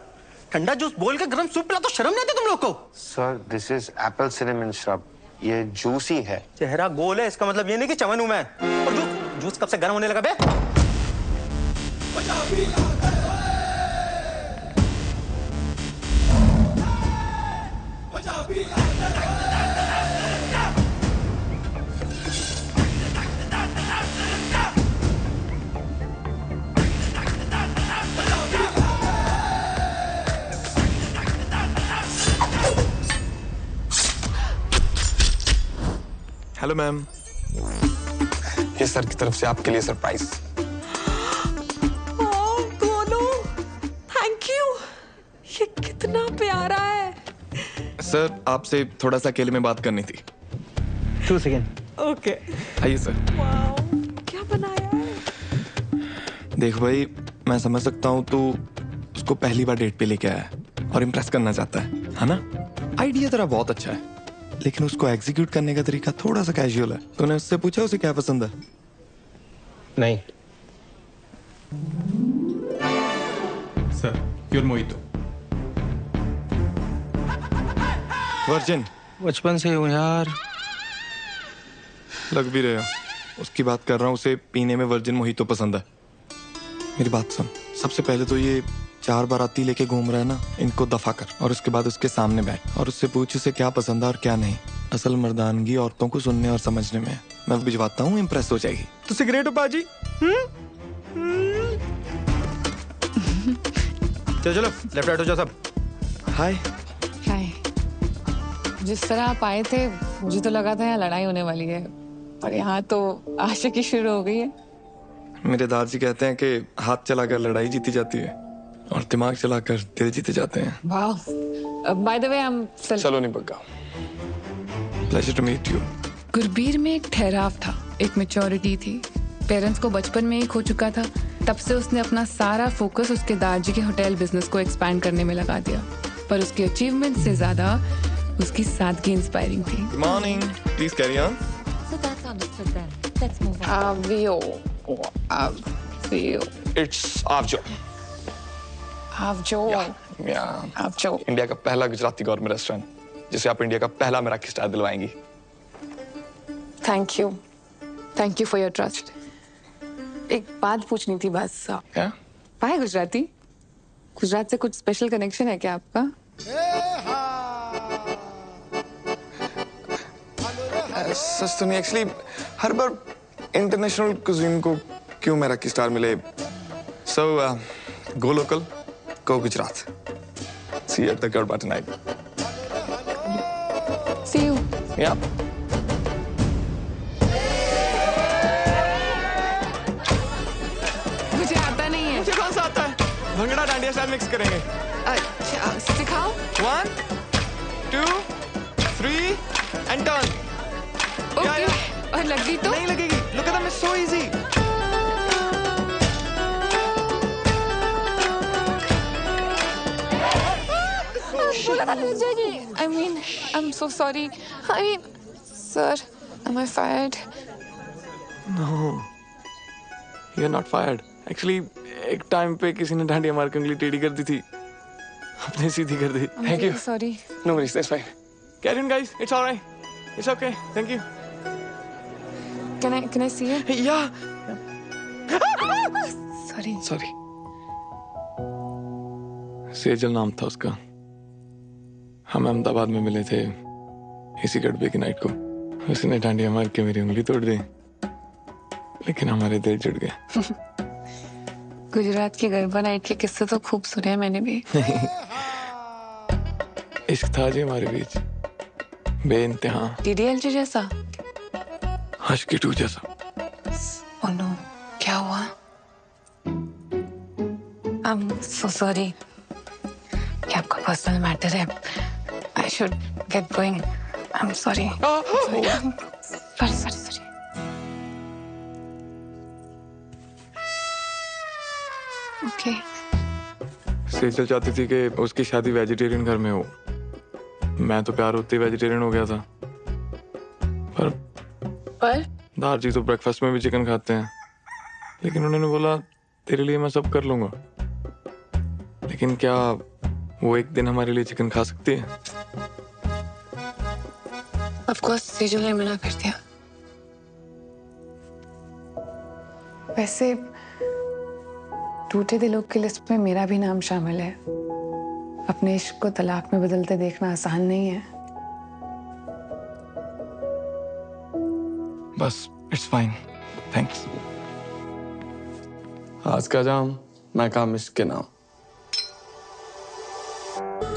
ठंडा जूस बोल के गरम सूप पिला तो शर्म नहीं आती तुम लोग को? Sir, this is Apple cinnamon shrub. ये जूसी है। चेहरा गोल है, इसका मतलब ये नहीं कि चमन हूं मैं। और जूस कब से गर्म होने लगा बे? हेलो मैम, ये सर की तरफ से आपके लिए सरप्राइज। Thank you. ये कितना प्यारा है। सर, आपसे थोड़ा सा अकेले में बात करनी थी। 2 सेकेंड। ओके। आइए सर। क्या बनाया है? देख भाई, मैं समझ सकता हूँ तू उसको पहली बार डेट पे लेके आया है और इम्प्रेस करना चाहता है ना? आइडिया तेरा बहुत अच्छा है, लेकिन उसको एग्जीक्यूट करने का तरीका थोड़ा सा कैजुअल है। तूने उससे पूछा उसे क्या पसंद है? नहीं सर, प्योर मोहितो। वर्जिन। बचपन से हूँ यार। लग भी रहे हो। उसकी बात कर रहा हूँ, उसे पीने में वर्जिन मोहितो पसंद है। मेरी बात सुन, सबसे पहले तो ये 4 बाराती लेके घूम रहा है ना, इनको दफा कर और उसके बाद उसके सामने बैठ और उससे पूछ उसे क्या पसंद है और क्या नहीं। असल मर्दानगी औरतों को सुनने और समझने में है। मैं भिजवाता हूँ, इम्प्रेस हो जाएगी। तो सिगरेट हो पाजी। चलो लेफ्ट राइट हो जाओ सब। हाय। हाय। जिस तरह आप आए थे मुझे तो लगा था यहाँ लड़ाई होने वाली है, पर यहाँ तो आशिकी शुरू हो गई है। मेरे दादाजी कहते हैं कि हाथ चलाकर लड़ाई जीती जाती है और दिमाग चलाकर दिल जीते जाते हैं। वाह। By the way I am Saloni Bagga. Pleasure to meet you. Gurbir में एक ठहराव था, एक मैच्योरिटी थी। पेरेंट्स को बचपन में ही खो चुका था, तब से उसने अपना सारा फोकस उसके दादाजी के होटल बिजनेस को एक्सपैंड करने में लगा दिया। पर उसकी अचीवमेंट से ज्यादा उसकी सादगी इंस्पायरिंग थी। Good morning, please carry on. Avio. It's आवजो। Avjo. आवजो। इंडिया का पहला गुजराती गौरमेंट रेस्टोरेंट, जिसे आप इंडिया का पहला मेरा स्टार दिलवाएंगी। Thank you for your trust. एक बात पूछनी थी बस। क्या? पाए गुजराती? गुजरात से कुछ स्पेशल कनेक्शन है क्या आपका? सच तो नहीं, एक्चुअली हर बार इंटरनेशनल कुजीन को क्यों मेरा की स्टार मिले। So go local, go Gujarat. See you at the garba tonight. See you. Yeah. मुझे आता नहीं है। मुझे कौन सा आता है? भंगड़ा डांडिया स्टाइल मिक्स करेंगे। अच्छा, सिखाओ। 1 2 3 एंड टर्न। ओके। और लग गई तो? नहीं लगेगी। Look at that, it's so easy. I mean, I'm so sorry. I mean, sir, am I fired? No, you're not fired. Actually, एक टाइम पे किसी ने डांडिया मार के उंगली टेढ़ी कर दी थी, अपने सीधी कर दी। Thank you. Sorry. No worries, that's fine. Carry on, guys. It's all right. It's okay. Thank you. Can I see it? Yeah. Sorry. Sorry. Sejal नाम था उसका। हम अहमदाबाद में मिले थे इसी गड़बे की नाइट को। उसने डांडिया मार के मेरी उंगली तोड़ दी, लेकिन हमारे दिल जुड़ गए। गुजरात की गरबा नाइट के किस्से तो खूब सुने हैं मैंने भी। इश्क था जी हमारे बीच, बेइंतहा। DDLJ जैसा? आशिकी 2 जैसा। Oh no, क्या हुआ? I'm so sorry. ये आपका पर्सनल मैटर है। I should get going. I'm sorry. Sorry. Okay. Sejal चाहती थी कि उसकी शादी वेजिटेरियन घर में हो। मैं तो प्यार होते ही वेजिटेरियन हो गया था। पर दारजी तो ब्रेकफास्ट में भी चिकन खाते हैं, लेकिन उन्होंने बोला तेरे लिए मैं सब कर लूंगा। लेकिन क्या वो एक दिन हमारे लिए चिकन खा सकती है? Of course, सेजल ने मना कर दिया। वैसे टूटे दिलों की लिस्ट में मेरा भी नाम शामिल है। अपने इश्क को तलाक में बदलते देखना आसान नहीं है। बस इट्स फाइन, थैंक्स। आज का जाम मैं काम इश्क के नाम।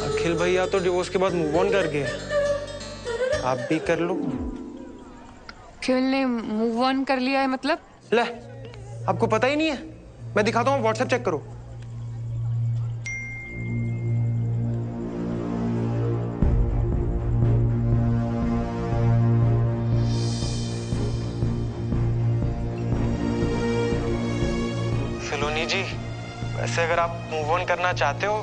अखिल भैया तो डिवोर्स के बाद मूव ऑन कर गए, आप भी कर लो। अखिल ने मूव ऑन कर लिया है मतलब? ले, आपको पता ही नहीं है? मैं दिखाता हूँ, व्हाट्सएप चेक करो। सलोनी जी, वैसे अगर आप मूव ऑन करना चाहते हो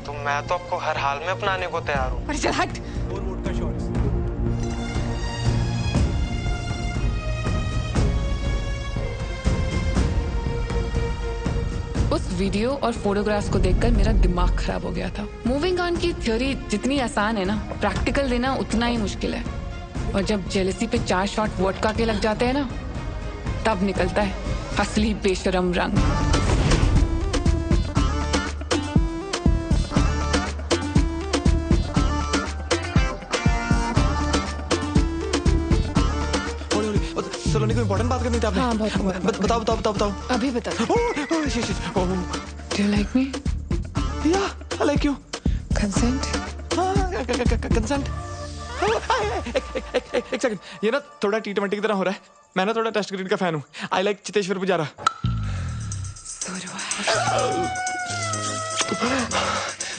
तो मैं तो आपको हर हाल में अपनाने को तैयार हूँ। अरे चल हट। उस वीडियो और फोटोग्राफ्स को देखकर मेरा दिमाग खराब हो गया था। मूविंग ऑन की थ्योरी जितनी आसान है ना, प्रैक्टिकल देना उतना ही मुश्किल है। और जब जेलसी पे 4 शॉट वोडका के लग जाते हैं ना, तब निकलता है असली बेशरम रंग। सलोनी को इम्पोर्टेंट बात करनी थी आपने। हाँ, बहुत बताओ। अभी बता। Do you like me? Yeah, I like you. Consent? हाँ, consent. एक सेकंड, ये ना थोड़ा T20 की तरह हो रहा है। मैं ना थोड़ा टेस्ट क्रिकेट का फैन हूँ। I like Cheteshwar Pujara.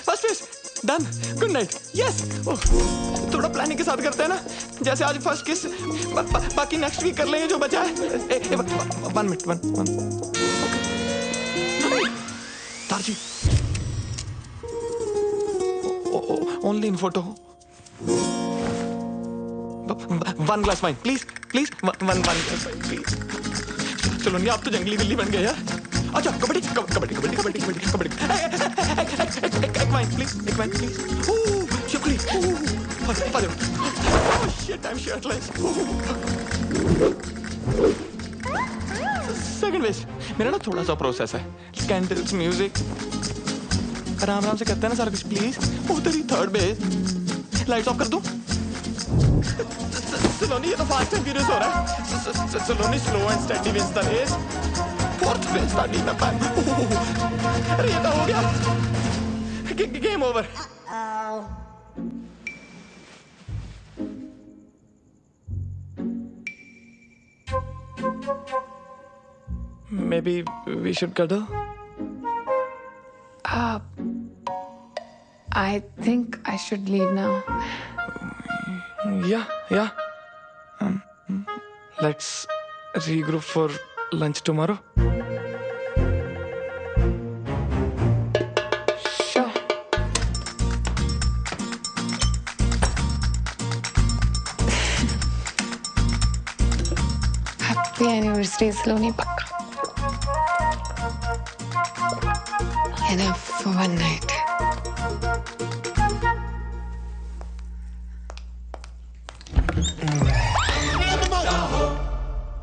First किस, डन, गुड नाइट, यस। थोड़ा प्लानिंग के साथ करते हैं ना, जैसे आज फर्स्ट किस, बाकी नेक्स्ट वीक कर लेंगे जो बचा है। 1 मिनट, 1 तारजी, only in photo. 1 glass wine please, please, 1 glass wine please. चलो नहीं, आप तो जंगली बिल्ली बन गए यार। अच्छा, कबड्डी कबड्डी कबड्डी कबड्डी कबड्डी कबड्डी। एक वाइन प्लीज, एक wine please. Shivli, shit, I am shirtless. Second base मेरा ना थोड़ा सा प्रोसेस है। कैंडल्स, म्यूजिक, आराम आराम से करते हैं ना सारा कुछ प्लीज। उधर ही थर्ड बेस, लाइट्स ऑफ कर दूं? सलोनी, ये तो फास्ट एंड फ्यूरियस हो रहा है। Saloni, slow and steady wins the race. Fourth base starting में पैन। अरे ये तो हो गया, game over. Maybe we should cuddle? I think I should leave now. Yeah. Let's regroup for lunch tomorrow. Sure. Happy anniversary, Saloni, pakka. Enough for one night.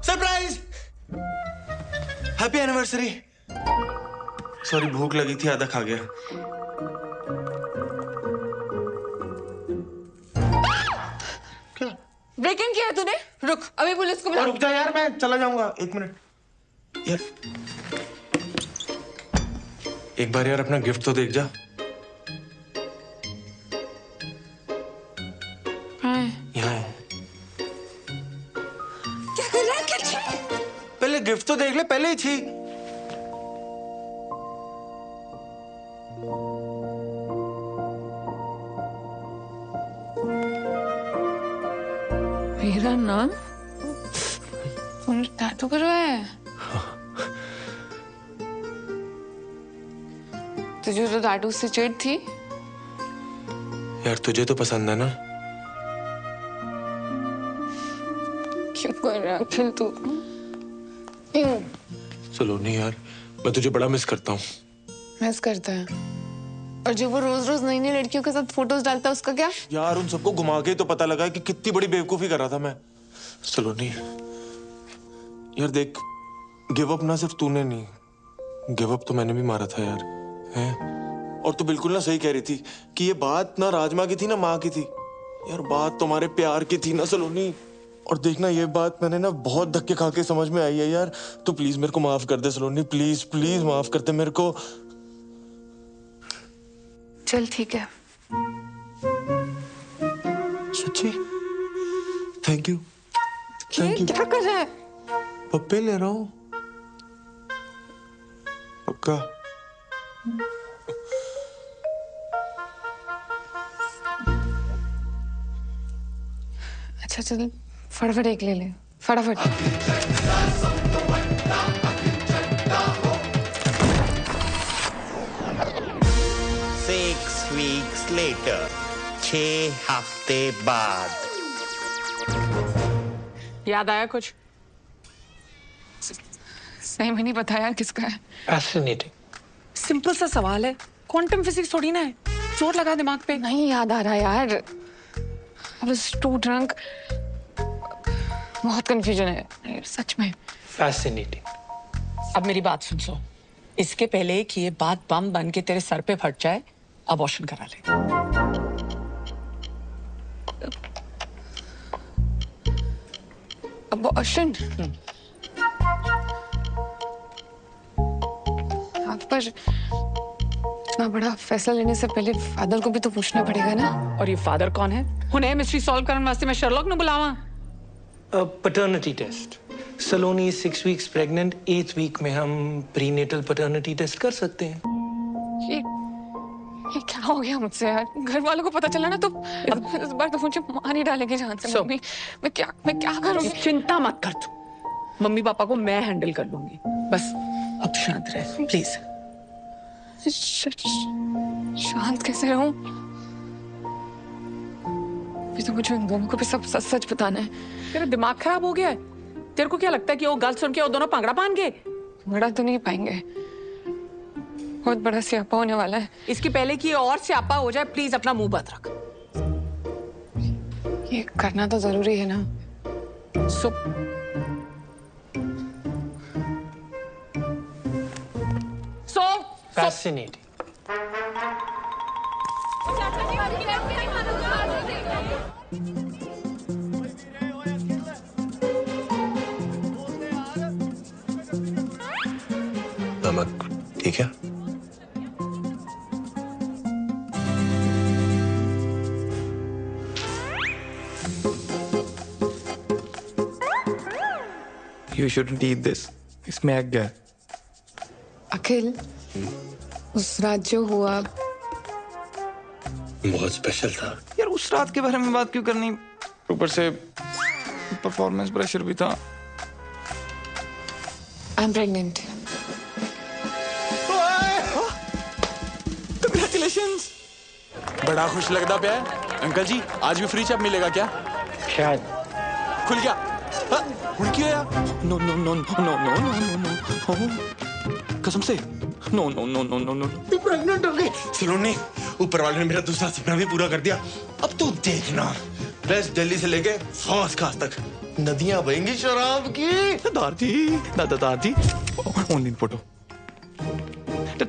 Surprise! Happy anniversary. Sorry, भूख लगी थी, आधा खा गया। Break in किया है तूने? रुक, अभी पुलिस को बुला। रुक जा यार, मैं चला जाऊंगा। 1 मिनट यार, एक बार यार अपना गिफ्ट तो देख जा। यहाँ है। क्या कर रहा है? पहले गिफ्ट तो देख ले, पहले ही छी। मेरा नाम टैटू करवाया है? तुझे तो टैटू से चिढ़ थी यार, तुझे तो पसंद है ना? क्यों कर रहा है अखिल तू? सलोनी यार, मैं तुझे बड़ा मिस करता हूँ। मिस करता है? और जो वो रोज रोज नई नई लड़कियों के साथ फोटोज डालता है, उसका क्या? यार, उन सबको घुमा के तो पता लगा कि कितनी बड़ी बेवकूफी कर रहा था मैं। सलोनी यार देख, गिव अप ना सिर्फ तूने नहीं, गिव अप तो मैंने भी मारा था यार, हैं? और तू बिल्कुल ना सही कह रही थी कि ये बात ना राजमा की थी ना माँ की थी। यार बात तुम्हारे प्यार की थी ना सलोनी। और देखना, ये बात मैंने ना बहुत धक्के खा के समझ में आई है यार। तो प्लीज मेरे को माफ कर दे सलोनी, प्लीज प्लीज माफ कर दे मेरे को। चल ठीक है। सच्ची? Thank you, thank you. क्या कर रहा है? पप्पे ले रहा हूँ, पक्का। अच्छा चल, फटाफट एक ले ले, फटाफट। 6 weeks later, 6 हफ्ते बाद। याद आया कुछ? सही में नहीं पता यार किसका है। Fascinating. सिंपल सा सवाल है, क्वांटम फिजिक्स थोड़ी ना है। चोट लगा दिमाग पे। नहीं याद आ रहा यार। I was too drunk. बहुत कंफ्यूजन है सच में। Fascinating. अब मेरी बात सुन। इसके पहले कि ये बात बम बन के तेरे सर पे फट जाए, अबॉर्शन करा ले। अबॉर्शन? पर इतना बड़ा फैसला लेने से पहले फादर को भी तो पूछना पड़ेगा ना। और ये फादर कौन है? हुने मिस्ट्री सॉल्व करने वास्ते मैं शर्लॉक ने बुलावा। Paternity test. Saloni 6 weeks pregnant, 8th week में हम प्रीनेटल पैटर्निटी टेस्ट कर सकते हैं। ये क्या हो गया मुझसे यार? घर वालों को पता चला ना तो इस बार तो मुझे मार नहीं डालेंगे जान से। मम्मी मैं क्या करूँगी? चिंता मत कर तू, मम्मी पापा को मैं हैंडल कर लूंगी। बस अब शांत रह प्लीज। शांत कैसे रहूं? अभी तो मुझे उन दोनों को भी सब सच सच बताना है। तेरा दिमाग खराब हो गया है? तेरे को क्या लगता है कि वो गल सुन के वो दोनों पांगड़ा पान गए? बड़ा तो नहीं पाएंगे, बहुत बड़ा स्यापा होने वाला है। इसकी पहले कि और स्यापा हो जाए प्लीज अपना मुंह बंद रख। ये करना तो जरूरी है ना। Fascinating. नमक ठीक है? You shouldn't eat this. इसमें एग है। अखिल, उस रात जो हुआ बहुत स्पेशल था यार। उस रात के बारे में बात क्यों करनी? ऊपर से परफॉर्मेंस प्रेशर भी था। I am pregnant. Congratulations! बड़ा खुश लगता पे अंकल जी, आज भी फ्री चप मिलेगा क्या? शायद। खुल गया? खुल गया? No no no no no no no no, कसम से no no no no no no. तू प्रेग्नेंट हो गई। सलोनी, ऊपर वाले ने मेरा दूसरा सपना भी पूरा कर दिया। अब तू देखना, वेस्ट दिल्ली से लेके फर्स्ट क्लास तक नदियां बहेंगी शराब की। दादाजी ऑनलाइन फोटो।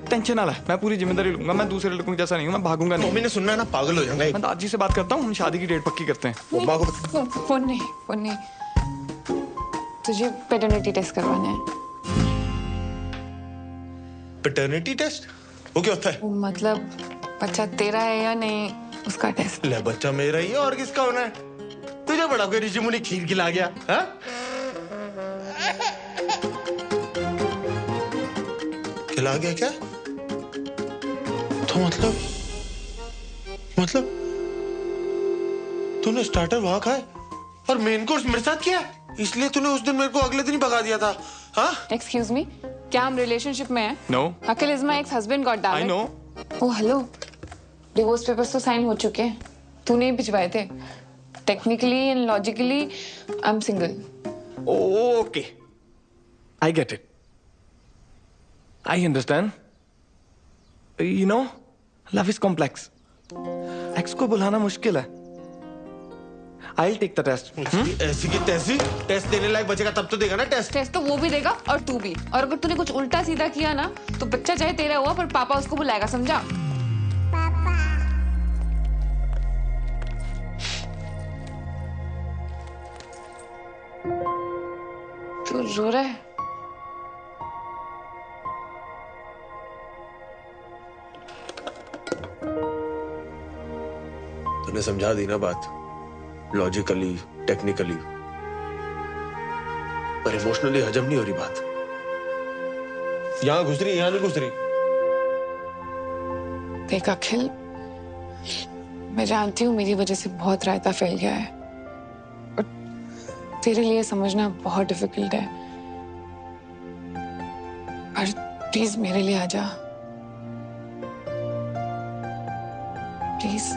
टेंशन ना ले, मैं पूरी जिम्मेदारी लूंगा। मैं दूसरे लड़कों जैसा नहीं हूँ, मैं भागूंगा नहीं। मम्मी ने सुनना है ना, पागल हो जाऊंगा। मैं दादी से बात करता हूँ, हम शादी की डेट पक्की करते हैं। मम्मा को फोन नहीं, तुझे पैटर्निटी टेस्ट करवाना है। Paternity test? वो क्या होता है? वो मतलब बच्चा तेरा है या नहीं उसका टेस्ट। ले, बच्चा मेरा ही है और किसका होना है? तुझे बड़ा कोई ऋषि मुनि खीर खिला गया? हाँ? खिला गया क्या? तो मतलब तूने स्टार्टर वहां खाए और मेन कोर्स मेरे साथ किया, इसलिए तूने उस दिन मेरे को अगले दिन ही भगा दिया था। हाँ? एक्सक्यूज मी, क्या हम रिलेशनशिप में हैं? No. Akhil is my ex husband, god damn it. I know. Oh hello, divorce papers तो साइन हो चुके हैं, तूने ही भिजवाए थे। Technically and logically I am single. Okay, I get it, I understand. You know, love is complex. Ex को बुलाना मुश्किल है। I'll take the test. ऐसी की तैसी टेस्ट देने लायक बचेगा तब तो देगा ना टेस्ट। टेस्ट तो वो भी देगा और तू भी। और अगर तूने कुछ उल्टा सीधा किया ना तो बच्चा चाहे तेरा हुआ पर पापा उसको बुलाएगा, समझा? तू रो रहा है? तूने समझा दी ना बात, लॉजिकली टेक्निकली, पर इमोशनली हजम नहीं हो रही बात। यहां घुस रही, यहां नहीं घुस रही। देख अखिल, मैं जानती हूँ मेरी वजह से बहुत रायता फैल गया है और तेरे लिए समझना बहुत डिफिकल्ट है, पर प्लीज मेरे लिए आ जा, प्लीज।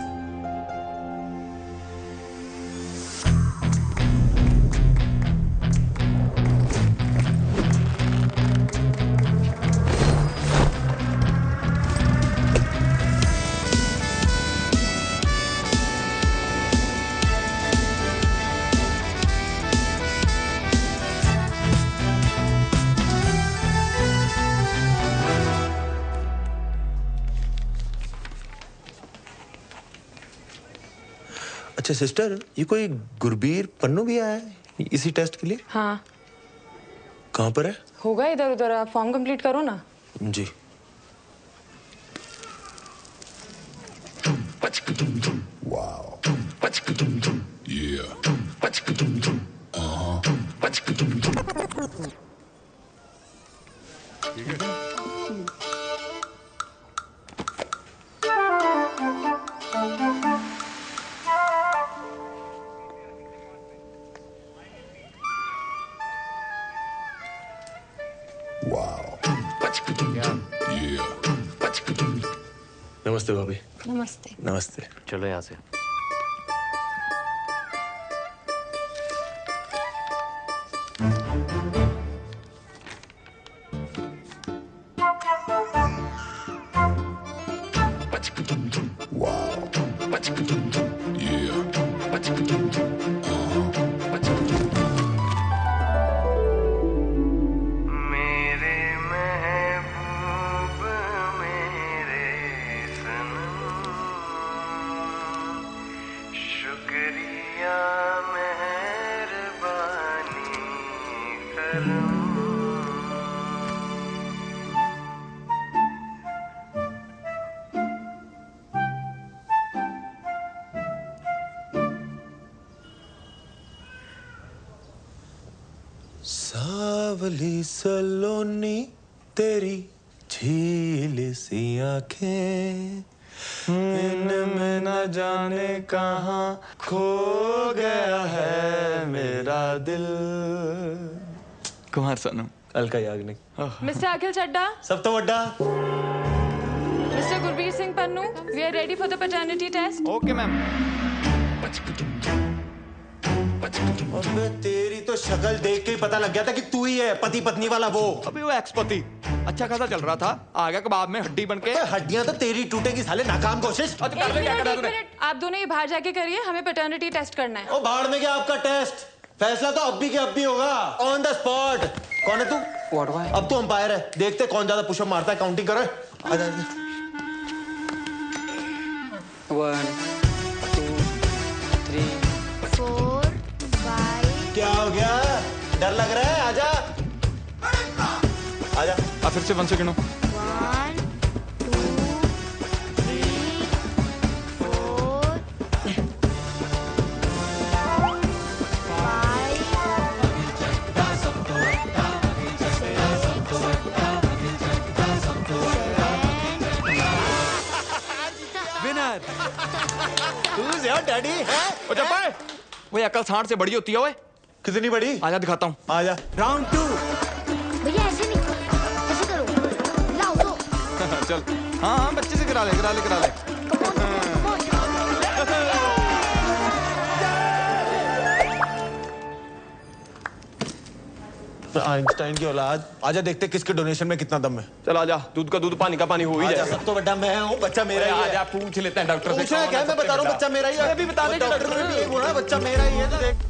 अच्छा सिस्टर, ये कोई गुरबीर पन्नू भी आया है इसी टेस्ट के लिए? हाँ। कहाँ पर है? होगा इधर उधर, आप फॉर्म कंप्लीट करो ना। जी। नमस्ते भाभी। नमस्ते। नमस्ते। चलो यहाँ से। सावली सलोनी तेरी झील सी आंखें, इनमें न जाने कहाँ खो गया है मेरा दिल। कुमार सानू। अलका याग्निक। मिस्टर अखिल चड्डा, सब तो वड्डा। Mister Gurbir Singh Pannu, we are ready for the paternity test. Okay ma'am. अबे तेरी तो शक्ल देख के ही पता लग गया था कि तू ही है पति पत्नी वाला वो। अभी वो एक्स पति अच्छा खासा चल रहा था, आ गया कबाब में हड्डी बनके। हड्डियां तो तेरी टूटेगी साले, नाकाम कोशिश। एक मिनट, आप दोनों ये बाहर जाके करिए, हमें पैटर्निटी टेस्ट करना है। ओ बाहर में क्या आपका टेस्ट? फैसला तो अब भी के अब भी होगा, ऑन द स्पॉट। कौन है तू? अब तू अंपायर है, देखते कौन ज्यादा पुशअप मारता है, काउंटिंग करो। आजा। 1 2 3 4 5। क्या हो गया? डर लग रहा है? आजा आजा। अब फिर से 1 से गिनो। 1 2 3 4 विनर। तू यार डैडी है? ओ चप्पा, वो अकल सांड से बड़ी होती है। ओए कितनी बड़ी? आजा दिखाता हूँ। आजा। राउंड 2। भैया ऐसे नहीं, ऐसे करो, लाओ दो। चल। हाँ हाँ बच्चे से करा ले। आइंस्टाइन की औलाद। आजा देखते किसके डोनेशन में कितना दम है। चल आजा, दूध का दूध पानी का पानी हो ही जाएगा। सब तो बड़ा मैं हूँ, बच्चा मेरा ही है। आजा पूछ लेते हैं डॉक्टर से। पूछना क्या? मैं बता रहा हूँ बच्चा मेरा ही है। अभी बता दे डॉक्टर ने भी यही बोला, बच्चा मेरा ही है। तो देख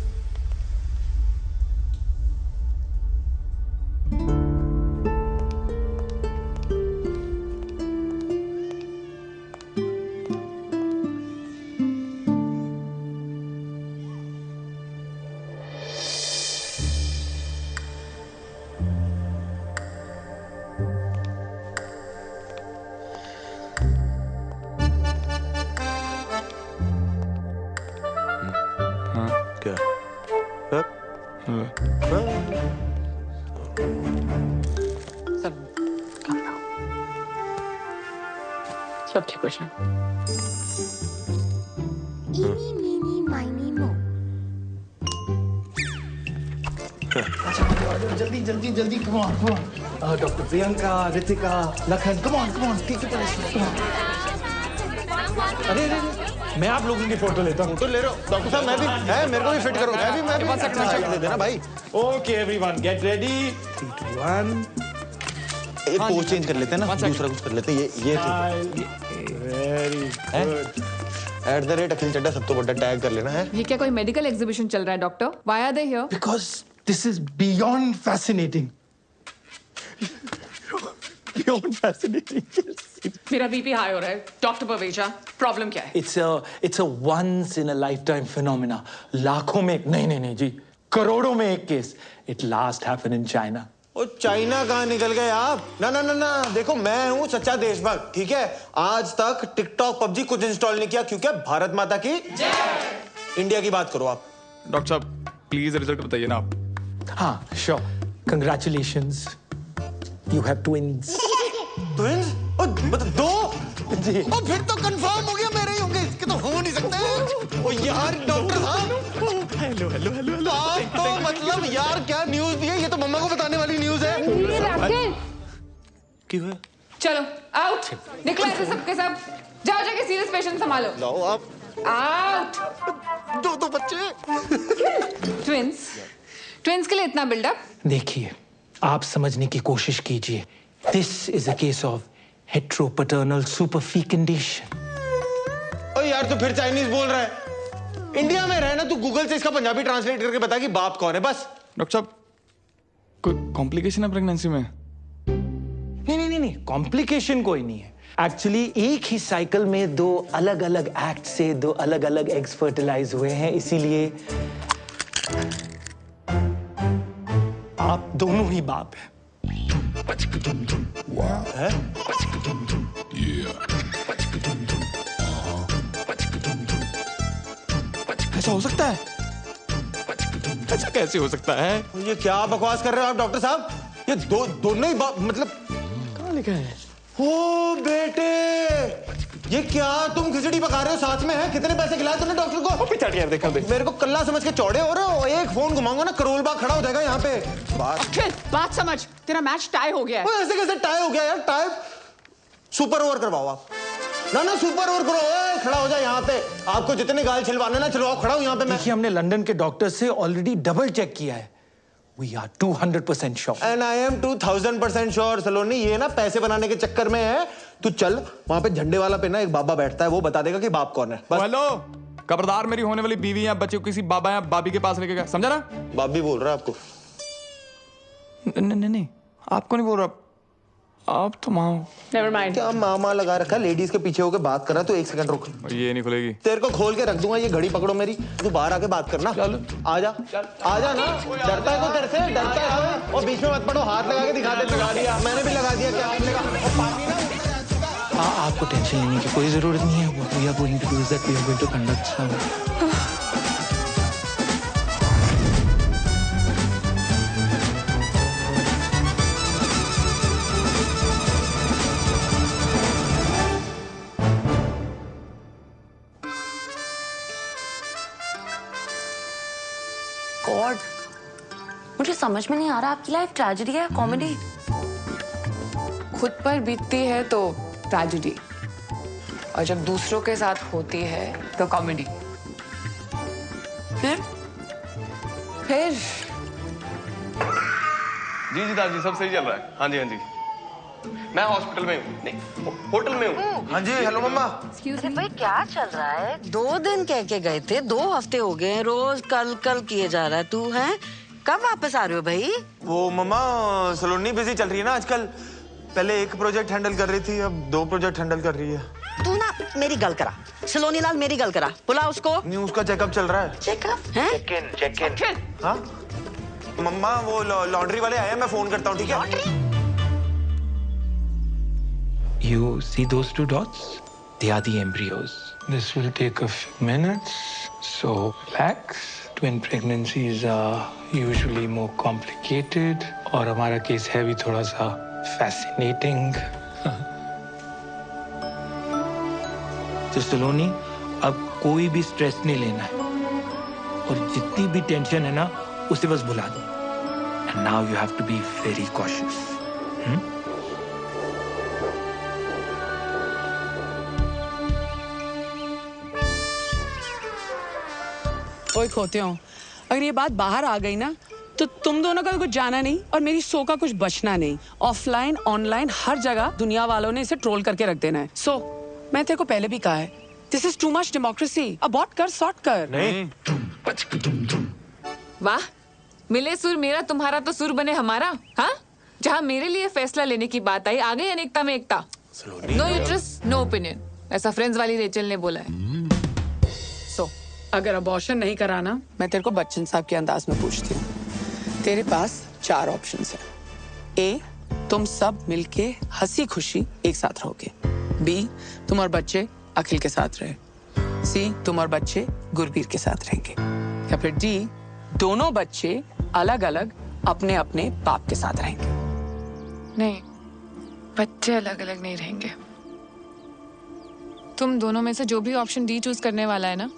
क्या? सब ठीक हो जाए। इनी मीनी माइनी मो। जल्दी come on doctor Priyanka, Ritika, Lakhan, come on ठीक है। अरे मैं आप लोगों की फोटो लेता हूँ। फोटो ले रहे हो? डॉक्टर साहब मैं भी है, मेरे को भी फिट करो। मैं भी दे देना भाई। Okay everyone get ready. 3 2 1। एक पोज चेंज कर लेते हैं ना, दूसरा कुछ कर लेते हैं। ये वेरी गुड। @ अखिल चड्डा सब तो बड़ा टैग कर लेना है। ये क्या कोई मेडिकल एग्जीबिशन चल रहा है doctor? Why are they here? Because this is beyond fascinating. Beyond fascinating. मेरा बीपी हाई हो रहा है। डॉक्टर पवेजा, प्रॉब्लम क्या है? It's a once in a lifetime phenomena. लाखों में एक नहीं जी, करोड़ों में एक केस। It last happen in China. ओ चाइना कहाँ निकल गए आप? ना ना ना ना, देखो मैं हूँ सच्चा देशभक्त, ठीक है? आज तक टिकटॉक पबजी कुछ इंस्टॉल नहीं किया क्योंकि भारत माता की जय। इंडिया की बात करो आप। डॉक्टर साहब प्लीज रिजल्ट बताइए ना आप। हाँ sure, congratulations, you have twins. Twins? दो? जी। और फिर तो कंफर्म हो गया मेरे ही होंगे, इसके तो हो नहीं सकते। ओ यार डॉक्टर साहब, हेलो हेलो हेलो हेलो। आप तो मतलब यार क्या न्यूज़ दी है, ये तो मम्मा को बताने वाली न्यूज़ है। क्यों है? चलो आउट, निकलो ऐसे सबके सब, जाओ जाके सीरियस पेशेंट संभालो। लाओ आप। आउट। दो बच्चे। ट्विंस, ट्विंस के लिए इतना बिल्डअप? देखिए, आप समझने की कोशिश कीजिए। This is a case of heteropaternal superfecundation. ओ यार तू फिर चाइनीज बोल रहा है। इंडिया में रहे ना, तू गूगल से इसका पंजाबी ट्रांसलेट करके बता कि बाप कौन है बस। डॉक्टर साहब कोई कॉम्प्लिकेशन है प्रेगनेंसी में? नहीं, कॉम्प्लिकेशन कोई नहीं है। एक्चुअली एक ही साइकिल में दो अलग अलग एक्ट से दो अलग अलग एग्स फर्टिलाइज हुए हैं, इसीलिए आप दोनों ही बाप हैं। ऐसा हो सकता है? ऐसा कैसे हो सकता है? ये क्या बकवास कर रहे हो आप डॉक्टर साहब? ये दोनों ही मतलब कहाँ लिखा है? ओ बेटे, ये क्या तुम खिचड़ी पका रहे हो साथ में है? कितने पैसे खिलाए तुमने डॉक्टर को? पिछाड़ यार देखा दे। मेरे को कल्ला समझ के चौड़े हो रहे हो। एक फोन घुमाऊंगा ना करोल बाग खड़ा हो जाएगा यहाँ पे। बात समझ, तेरा मैच टाई हो गया है। ऐसे कैसे टाई हो गया यार? टाई सुपर ओवर करवाओ आप। ना सुपर ओवर करो, खड़ा हो जाए यहाँ पे। आपको जितने गाल छिलवाने ना छिलवाओ, खड़ा हूँ यहाँ पे मैं। देखिए, हमने लंदन के डॉक्टर से ऑलरेडी डबल चेक किया है। We are 200% sure. And I am 2000% sure सलोनी। ये ना पैसे बनाने के चक्कर में है। तू चल वहाँ पे झंडे वाला पे ना एक बाबा बैठता है, वो बता देगा कि बाप कौन है। हेलो, खबरदार मेरी होने वाली बीवी या बच्चे को किसी बाबा या बाबी के पास लेके गया, समझा ना? बाप भी बोल रहा है आपको? नहीं, आपको नहीं बोल रहा, आप तो माँ हो। Never mind. क्या मामा लगा रखा है? लेडीज के पीछे होकर बात कर रहा है। तो एक सेकंड रुक। ये नहीं खुलेगी। तेरे को खोल के रख दूंगा, ये घड़ी पकड़ो मेरी। तू बाहर आके बात करना। चल आजा ना। डरता है को तेरे से? डरता है? और बीच में मत पड़ो, हाथ लगा के दिखा दे। लगा दिया मैंने भी, लगा दिया। क्या लगा? और पानी ना। आपको टेंशन लेने की कोई जरूरत नहीं है। What we are going to do is that we are going to conduct some God, मुझे समझ में नहीं आ रहा आपकी लाइफ ट्रेजेडी है कॉमेडी? खुद पर बीतती है तो ट्रेजेडी, और जब दूसरों के साथ होती है तो कॉमेडी। फिर जी दादी सब सही चल रहा है। हाँ जी मैं हॉस्पिटल में हूँ, नहीं होटल में हूँ। हाँ जी हेलो मम्मा। अरे भाई क्या चल रहा है? 2 दिन कह के गए थे, 2 हफ्ते हो गए, रोज कल किए जा रहा है। तू है कब वापस आ रहे हो भाई? वो मम्मा सलोनी बिजी चल रही है ना आजकल। पहले एक प्रोजेक्ट हैंडल कर रही थी, अब 2 प्रोजेक्ट हैंडल कर रही है। तू ना मेरी गल करा, सलोनी लाल मेरी गल करा, बुला उसको। नहीं, उसका चेकअप चल रहा है। चेकअप है? Check in. हाँ मम्मा वो लॉन्ड्री वाले आए, मैं फोन करता हूँ, ठीक है? You see those 2 dots? They are the embryos. This will take a few minutes, so relax. Twin pregnancies are usually more complicated, और हमारा केस है भी थोड़ा सा fascinating. तो सलोनी, अब कोई भी स्ट्रेस नहीं लेना है, और जितनी भी टेंशन है ना उसे बस भुला दो। And now you have to be very cautious. ओए खोते हो, अगर ये बात बाहर आ गई ना तो तुम दोनों का कुछ जाना नहीं और मेरी सो का कुछ बचना नहीं। ऑफलाइन ऑनलाइन हर जगह दुनिया वालों ने इसे ट्रोल करके रख देना है। सो मैं तेरे को पहले भी कहा है, this is too much democracy. Abort कर, सॉर्ट कर। नहीं। वाह, मिले सुर मेरा तुम्हारा तो सुर बने हमारा। हाँ, जहाँ मेरे लिए फैसला लेने की बात आई, आ गई अनेकता में एकता। नो यूट्रस नो ओपिनियन, ऐसा फ्रेंड्स वाली रेचल ने बोला है। अगर अबॉर्शन नहीं कराना, मैं तेरे को बच्चन साहब के अंदाज में पूछती हूँ। तेरे पास 4 ऑप्शंस हैं। ए, तुम सब मिलके हंसी खुशी एक साथ रहोगे। बी, तुम और बच्चे अखिल के साथ रहे। सी, तुम और बच्चे गुरबीर के साथ रहेंगे। या फिर डी, दोनों बच्चे अलग अलग अपने अपने बाप के साथ रहेंगे। नहीं, बच्चे अलग अलग नहीं रहेंगे। तुम दोनों में से जो भी ऑप्शन डी चूज करने वाला है ना,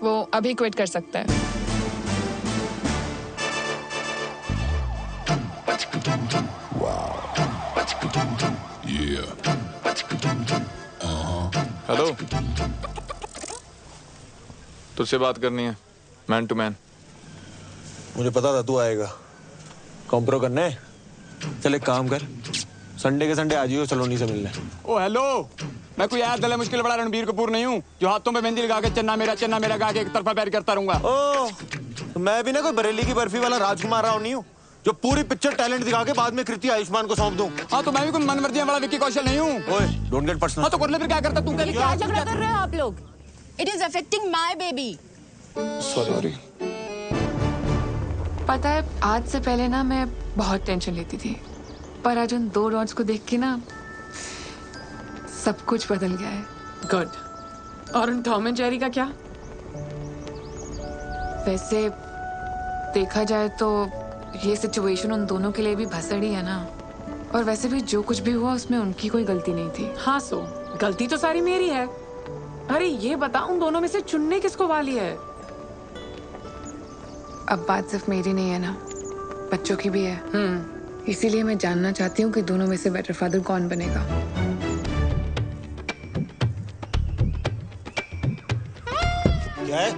वो अभी क्विट कर सकता है। हेलो, तुझसे बात करनी है, मैन टू मैन। मुझे पता था तू आएगा। कॉम्प्रो करना है? चल एक काम कर, संडे के संडे आ जाइयो सलोनी से मिलने। ओ हेलो, मैं कोई यार गले मुश्किल बड़ा रणबीर कपूर नहीं हूँ जो हाथों पे मेहंदी लगा के चन्ना मेरा गा के एक तरफा पैर करता रहूंगा। ओ, तो मैं भी ना कोई बरेली की बर्फी वाला राजकुमार राव नहीं हूँ जो पूरी पिक्चर टैलेंट दिखा के बाद में कृति आयुष्मान को सौंप दूं। हाँ, तो मैं भी कोई मनमर्जी वाला विक्की कौशल नहीं हूँ। ओए, डोंट गेट पर्सनल। हाँ, तो कर ले फिर, क्या करता तू? क्या झगड़ा कर रहे हो आप लोग? It is affecting my baby. Sorry. पता है, आज से पहले ना मैं बहुत टेंशन लेती थी, पर आज उन 2 डॉट्स को देख के ना सब कुछ बदल गया है। गुड। और उन टॉम एंड जेरी का क्या? वैसे देखा जाए तो ये सिचुएशन उन दोनों के लिए भी भसड़ी है ना। और वैसे भी जो कुछ भी हुआ उसमें उनकी कोई गलती नहीं थी। हाँ, सो गलती तो सारी मेरी है। अरे ये बता, उन दोनों में से चुनने किसको वाली है? अब बात सिर्फ मेरी नहीं है ना, बच्चों की भी है। इसीलिए मैं जानना चाहती हूँ कि दोनों में से बेटर फादर कौन बनेगा। क्या है?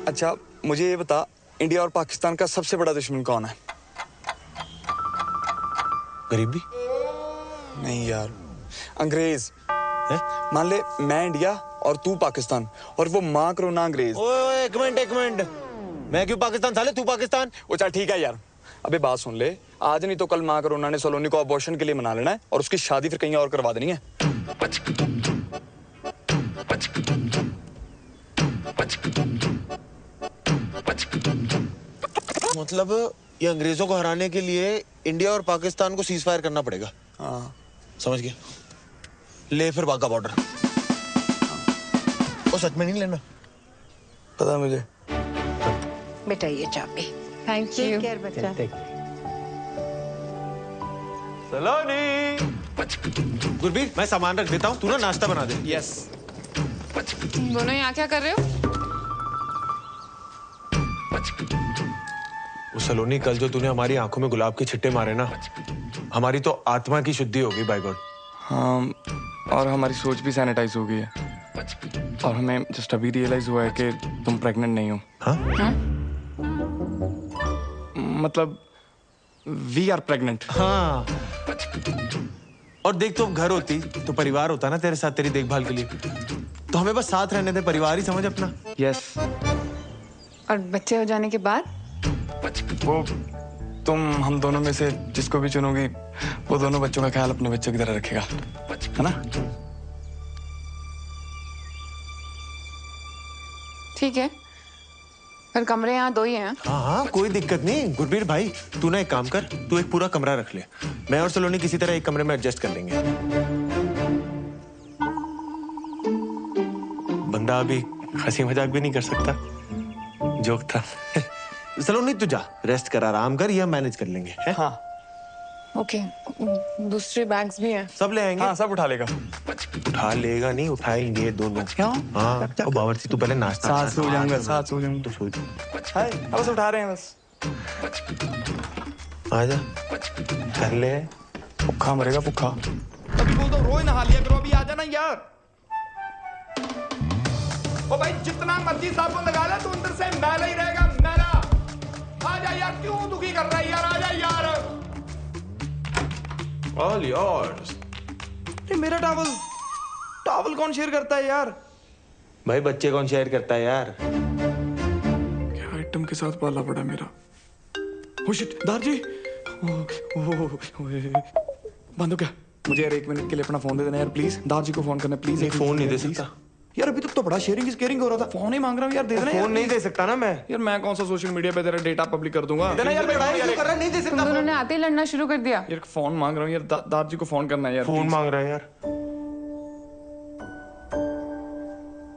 अच्छा, मुझे ये बता, इंडिया और पाकिस्तान का सबसे बड़ा दुश्मन कौन है? गरीबी? नहीं यार, अंग्रेज। मान ले मैं इंडिया और तू पाकिस्तान, और वो माँ कोरोना अंग्रेज। ओए, एक मिनट। मैं क्यों पाकिस्तान साले, तू पाकिस्तान? ओ चल ठीक है यार, अबे बात सुन ले, आज नहीं तो कल माँ कोरोना ने सलोनी को अबॉर्शन के लिए मना लेना है और उसकी शादी फिर कहीं और करवा देनी है। मतलब ये अंग्रेजों को हराने के लिए इंडिया और पाकिस्तान को सीज फायर करना पड़ेगा। हाँ, समझ गया। ले फिर वाघा बॉर्डर। वो सच में नहीं लेना? पता है मुझे। बेटा ये चाबी। Thank you. टेक केयर बच्चा। सलोनी। गुरबीर, मैं सामान रख देता हूँ, तू ना नाश्ता बना दे। यस। तुम दोनों यहाँ क्या कर रहे हो? वो सलोनी, कल जो तूने हमारी आंखों में गुलाब के छिट्टे मारे ना, हमारी तो आत्मा की शुद्धि होगी बाय गॉड। हाँ, और हमारी सोच भी सैनिटाइज हो गई है, और हमें जस्ट अभी रियलाइज हुआ है कि तुम प्रेग्नेंट नहीं हो। हाँ? मतलब वी आर प्रेग्नेंट। हाँ, और देख, तो घर होती तो परिवार होता ना तेरे साथ, तेरी देखभाल के लिए। तो हमें बस साथ रहने दे, परिवार ही समझ अपना। यस। और बच्चे हो जाने के बाद? वो तुम हम दोनों में से जिसको भी चुनोगी, वो दोनों बच्चों का ख्याल अपने बच्चों की तरह रखेगा, है ना? ठीक है, पर कमरे यहाँ 2 ही हैं। हाँ, कोई दिक्कत नहीं। गुरबीर भाई, तू ना एक काम कर, तू एक पूरा कमरा रख ले, मैं और सलोनी किसी तरह एक कमरे में एडजस्ट कर लेंगे। बंदा अभी हंसी मजाक भी नहीं कर सकता, जोक था। सलोनी तू जा, रेस्ट कर, आराम कर, ये हम मैनेज कर लेंगे। है? हाँ। ओके, दूसरे बैग्स भी हैं। सब ले आएंगे। हाँ, सब उठा लेगा। उठा लेगा नहीं, उठाएंगे दोनों। क्यों? हाँ, तो बावर्ची तू पहले नाश्ता। साथ सो जाऊंगा, साथ सो जाऊंगा। तो सो जा। हाय, बस उठा रहे हैं बस। आजा, कर ले। भूखा मरेगा, भूखा। अभी बोल दो, रोज नहा लिया करो, अभी आ जाना यार। ओ भाई, जितना मर्जी साबुन लगा ले, तू अंदर से मैला ही रहेगा, मैला। आजा यार, क्यों दुखी कर रहा है यार, आजा यार। All yours. ये मेरा टॉवल कौन शेयर करता है यार? भाई, बच्चे कौन शेयर करता है यार? क्या आइटम के साथ पाला पड़ा मेरा। Oh shit, Darji. बंद हो क्या? मुझे यार 1 मिनट के लिए अपना फोन दे देना यार प्लीज। दारजी को फोन करना प्लीज। फोन नहीं दे सकता यार, अभी तो तो बड़ा शेयरिंग इज केयरिंग हो रहा था। फोन ही मांग रहा हूँ यार, दे देना। फोन नहीं दे सकता ना मैं। यार मैं कौन सा सोशल मीडिया पे तेरा डेटा पब्लिक कर दूंगा। देना यार, लड़ाई क्यों कर रहा है? नहीं दे सकता। तुम दोनों ने आते ही लड़ना शुरू कर दिया। यार फोन मांग रहा हूँ यार, दादाजी को फोन करना है यार। फोन मांग रहा है यार।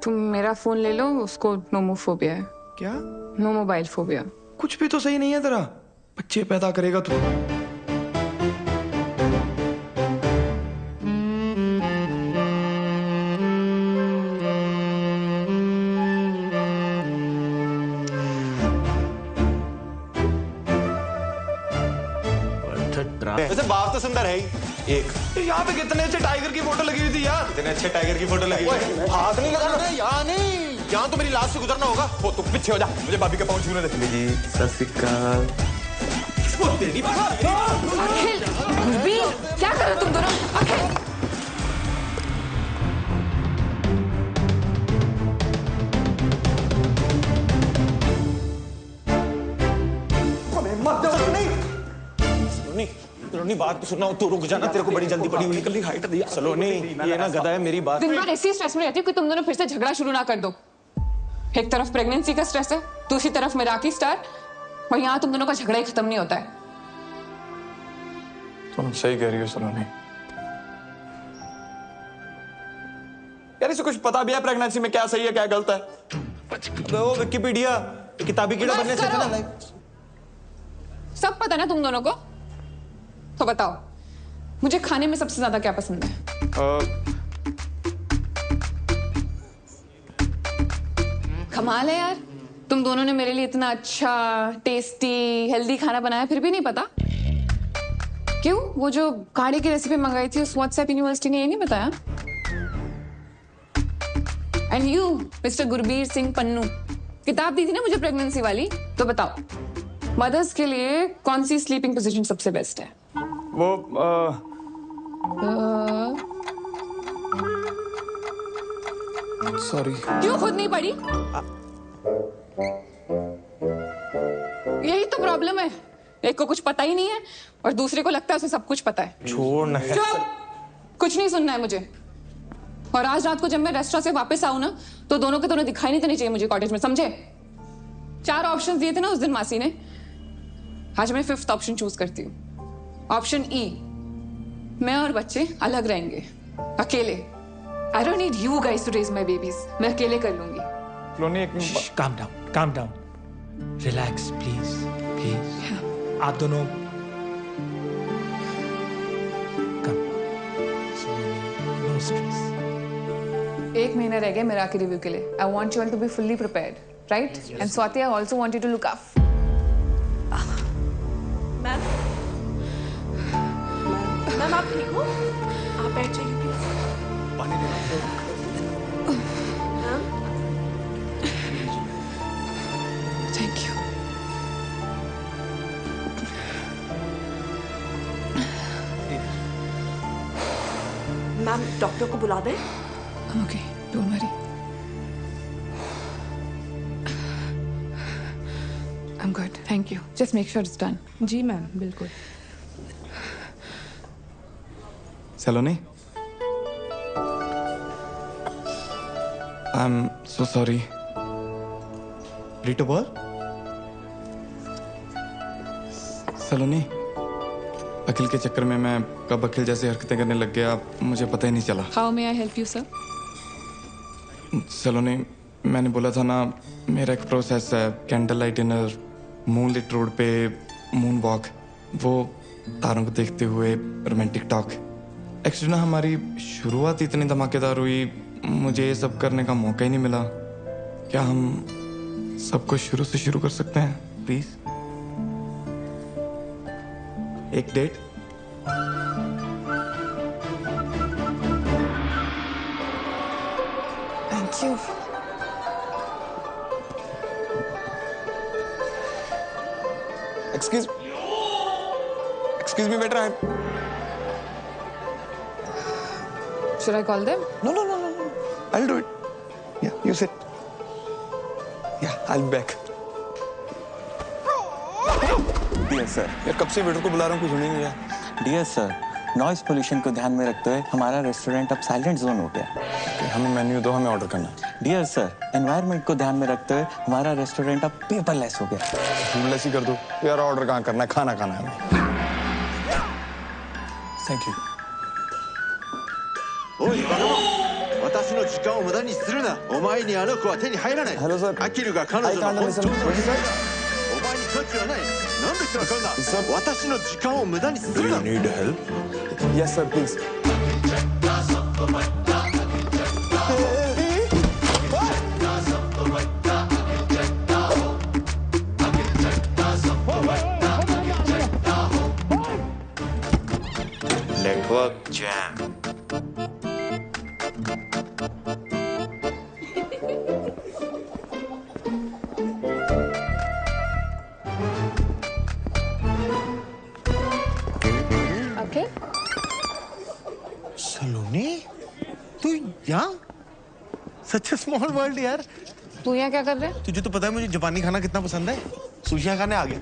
तुम मेरा फोन ले लो, उसको नोमोफोबिया है। क्या? No mobile phobia. कुछ भी तो सही नहीं है तेरा। बच्चे पैदा करेगा तू। वैसे बाप तो सुंदर है ही। एक यहाँ पे कितने अच्छे टाइगर की फोटो लगी हुई थी यार। कितने अच्छे टाइगर की फोटो लगी हुई। हाथ नहीं लगाना यहाँ नहीं, यहाँ तो मेरी लाश से गुजरना होगा। वो तू पीछे हो जा, मुझे भाभी का पाँव छूने दे। जी सत श्री अकाल। अखिल, गुरबीर, क्या कर रहे हो तुम दोनों? अखिल, सलोनी बात तो सुनना, तू रुक जाना, तेरे को बड़ी जल्दी पड़ी हुई निकली हाइट दिया। सलोनी ये ना गधा है, मेरी बात। दिन भर ऐसी स्ट्रेस में रहती हूँ कि तुम दोनों फिर से झगड़ा शुरू ना कर दो। एक तरफ प्रेगनेंसी का स्ट्रेस है, दूसरी तरफ मिराकी स्टार, और यहाँ तुम दोनों का झगड़ा ही खत्म नहीं होता है। तुम सही कह रही हो सलोनी। यार इसे कुछ पता भी है प्रेगनेंसी में क्या सही है क्या गलत है? वो विकिपीडिया किताबी कीड़ा बनने से ना लाइक सब पता ना तुम दोनों को। तो बताओ, मुझे खाने में सबसे ज्यादा क्या पसंद है? कमाल है यार, तुम दोनों ने मेरे लिए इतना अच्छा टेस्टी हेल्दी खाना बनाया फिर भी नहीं पता। क्यों? वो जो काढ़े की रेसिपी मंगाई थी उस व्हाट्सएप यूनिवर्सिटी ने ये नहीं बताया? And you mister Gurbir Singh Pannu, किताब दी थी ना मुझे प्रेगनेंसी वाली, तो बताओ मदर्स के लिए कौन सी स्लीपिंग पोजीशन सबसे बेस्ट है? वो सॉरी। क्यों खुद नहीं पढ़ी? यही तो प्रॉब्लम है, एक को कुछ पता ही नहीं है और दूसरे को लगता है उसे सब कुछ पता है। छोड़ ना। चुप, कुछ नहीं सुनना है मुझे। और आज रात को जब मैं रेस्टोरेंट से वापस आऊं ना, तो दोनों के दोनों दिखाई नहीं देने चाहिए मुझे कॉटेज में, समझे? 4 ऑप्शंस दिए थे ना उस दिन मासी ने, आज मैं 5th ऑप्शन चूज करती हूँ। ऑप्शन ई, मैं और बच्चे अलग रहेंगे, अकेले। I don't need you guys to raise my babies, मैं अकेले कर लूंगी। Calm down, calm down. Relax, please, please. आप दोनों come. No stress. 1 महीना रह गया मेरा रिव्यू के लिए। I want you all to be fully prepared, right? And Swati, I also want you to look up. Ma'am आप ठीक हो? आप बैठ जाइए प्लीज। पानी दे थैंक यू। मैम डॉक्टर को बुला दें? Okay, don't worry. I am good, thank you. Just make sure it's done. जी मैम, बिल्कुल। Saloni, I am so sorry. रिटो बोल। सलोनी, अखिल के चक्कर में मैं कब अखिल जैसी हरकतें करने लग गया मुझे पता ही नहीं चला। How may I help you sir? Saloni, मैंने बोला था ना, मेरा एक प्रोसेस है, candle light dinner, moonlit road पे मून वॉक, वो तारों को देखते हुए रोमांटिक टॉक। एक्चुअली ना हमारी शुरुआत इतनी धमाकेदार हुई, मुझे ये सब करने का मौका ही नहीं मिला। क्या हम सब कुछ शुरू से शुरू कर सकते हैं प्लीज? एक date? Thank you. Excuse me, waiter. Should I call them? No. I'll do it. Yeah, you sit. Yeah, I'll be back. Dear sir, यार कब से वेटर को बुला रहा हूँ, कुछ सुन ही नहीं रहा। डियर सर, नॉइज पोल्यूशन को ध्यान में रखते हुए हमारा रेस्टोरेंट अब साइलेंट जोन हो गया। हमें मेन्यू दो, हमें ऑर्डर करना है। डियर सर, एनवायरनमेंट को ध्यान में रखते हुए हमारा रेस्टोरेंट अब पेपरलेस हो गया। फूडलेस ही कर दो यार, ऑर्डर कहाँ करना है, खाना खाना है। Thank you. おいバカ者、私の時間を無駄にするな。お前にあの子は手に入らない。Hello sir。アキルが彼女の本当の娘だ。お前に価値はない。なんでわかんな。私の時間を無駄にするな。 Do you need help? Yes sir, please. Network jam. Okay. सलोनी, तू यहाँ? Such a small world यार। तू यहाँ क्या कर रहा है? तुझे तो पता है मुझे जापानी खाना कितना पसंद है। सुशियाँ खाने आ गया।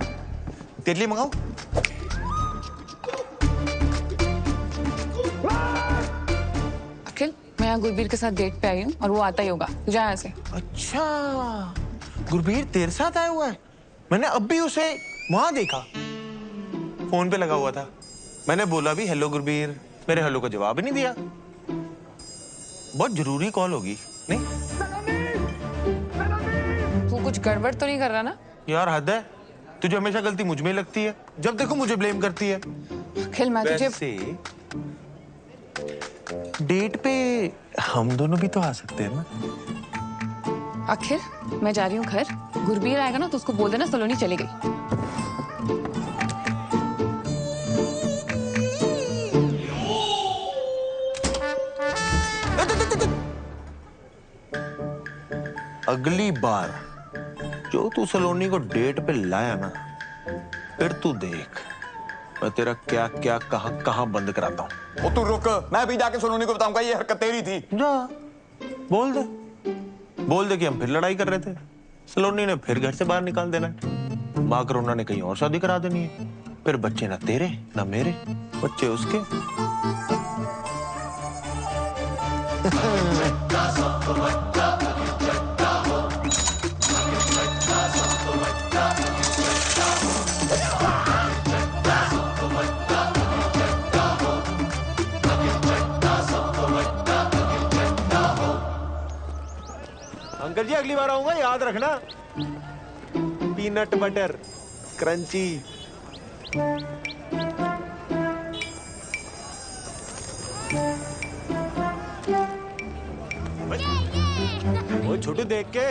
तेरे लिए मंगाऊं? अखिल, मैं यहाँ गुरबीर के साथ डेट पे आई हूँ और वो आता ही होगा। तू जा यहाँ से। अच्छा, गुरबीर तेरे साथ आया हुआ है? मैंने अब भी उसे वहां देखा, फोन पे लगा हुआ था। मैंने बोला भी हेलो गुरबीर, मेरे हेलो का जवाब ही नहीं दिया। बहुत जरूरी कॉल होगी, नहीं? तू कुछ गड़बड़ तो नहीं कर रहा ना? यार हद है, तुझे हमेशा गलती मुझ में ही लगती है। जब देखो मुझे ब्लेम करती है। अखिल, मैं तुझे डेट पे हम दोनों भी तो आ सकते हैं ना? अखिल, मैं जा रही हूँ घर। गुरबीर आएगा ना तो उसको बोल देना सलोनी चली गई। अगली बार जो तू सलोनी को डेट पे लाया ना, फिर तू देख मैं तेरा क्या क्या कहां बंद कराता हूँ। ओ तू रुक, मैं भी जाके सलोनी को बताऊंगा ये हरकत तेरी थी। जा, बोल दे कि हम फिर लड़ाई कर रहे थे। सलोनी ने फिर घर से बाहर निकाल देना है। माँ करुणा ने कहीं और शादी करा देनी है। फिर बच्चे ना तेरे ना मेरे, बच्चे उसके। अंकल जी अगली बार आऊंगा, याद रखना। Peanut butter crunchy. वो छोटू देख के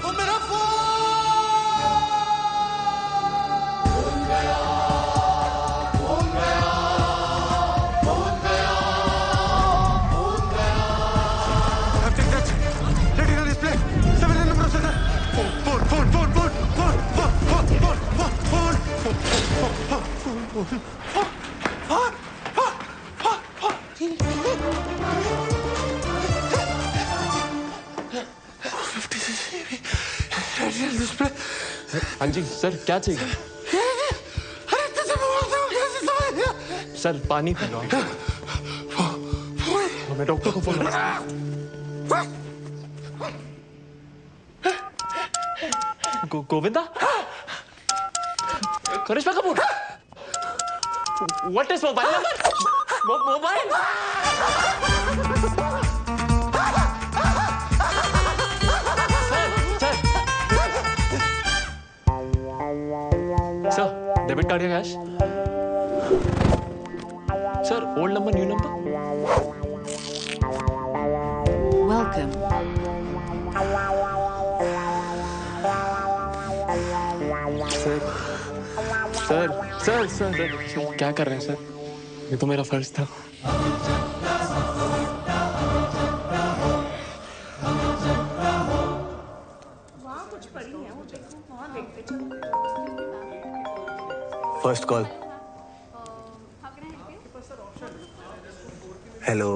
वो मेरा हाँ जी सर, क्या चाहिए? सर पानी पी लो। मैं डॉक्टर को phone Govinda, Karishma Kapoor, what is mobile number? Mobile sir, debit card या कैश? Sir, old number new number? Welcome. Sir, क्या कर रहे हैं सर? ये तो मेरा फर्ज था। First call. हेलो।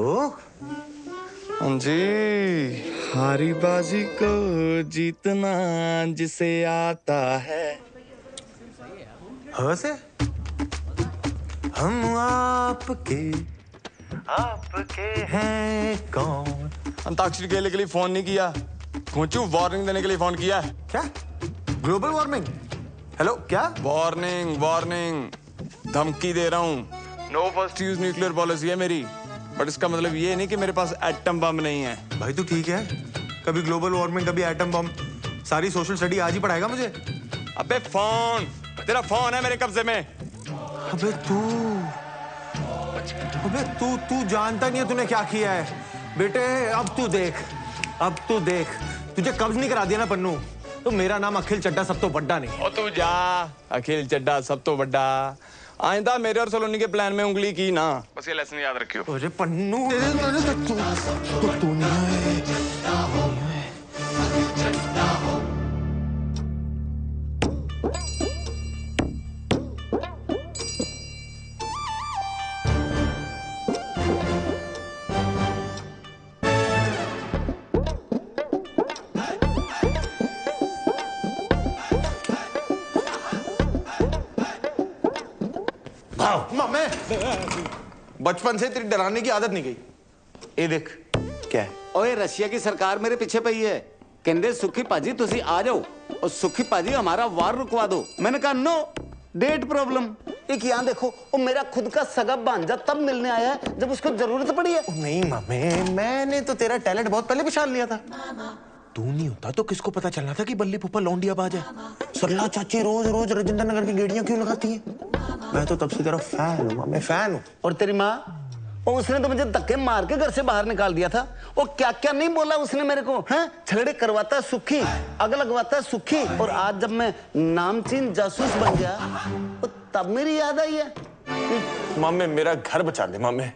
हाँ जी, हारी बाजी को जीतना जिसे आता है। हाँ से हम आपके हैं कौन? अंताक्षरी खेलने के लिए फोन नहीं किया, खोचू वार्निंग देने के लिए फोन किया। क्या? Global warming? हेलो क्या? वार्निंग वार्निंग, धमकी दे रहा हूँ। No first use nuclear policy है मेरी, बट इसका मतलब ये नहीं कि मेरे पास एटम बम नहीं है। भाई तू ठीक है? कभी ग्लोबल वार्मिंग, कभी एटम बम, सारी सोशल स्टडी आज ही पढ़ाएगा मुझे? अबे फोन, तेरा फोन है मेरे कब्जे में। अबे तू जानता नहीं है तूने क्या किया है बेटे। अब तू देख, तुझे कब्ज नहीं करा दिया ना पन्नू, तो मेरा नाम अखिल चड्डा सब तो बड्डा नहीं। और तू जा, अखिल चड्डा सब तो बड्डा। आइंदा मेरे और सलोनी के प्लान में उंगली की ना, बस ये लेसन याद रखियो। अरे पन्नू तू नहीं है। बचपन से तेरी डराने की आदत नहीं गई। ये देख क्या है। ओए रशिया की सरकार मेरे पीछे पई है, कहते सुखी पाजी तुसी आ जाओ और सुखी पाजी हमारा वार रुकवा दो। मैंने कहा नो, डेट प्रॉब्लम। एक यहाँ देखो, वो मेरा खुद का सगा भांजा तब मिलने आया है जब उसको जरूरत पड़ी है। नहीं मामे, मैंने तो तेरा टैलेंट बहुत पहले पहचान लिया था। तू नहीं होता तो किसको पता चलना था कि बल्ली पुप्पा लौंडिया बाज है। सरला चाची रोज रोज राजेंद्र नगर की गेड़ियां क्यों लगाती है? मैं तो तब से तेरा फैन हूँ, मैं फैन हूँ। और तेरी माँ, और उसने तो मुझे धक्के मार के घर से बाहर निकाल दिया था। वो क्या क्या नहीं बोला उसने मेरे को, हैं? छलड़े करवाता सुखी, आग लगवाता सुखी, और आज जब मैं नामचीन जासूस बन गया तो तब मेरी याद आई है। मामे मेरा घर बचा दे मामे,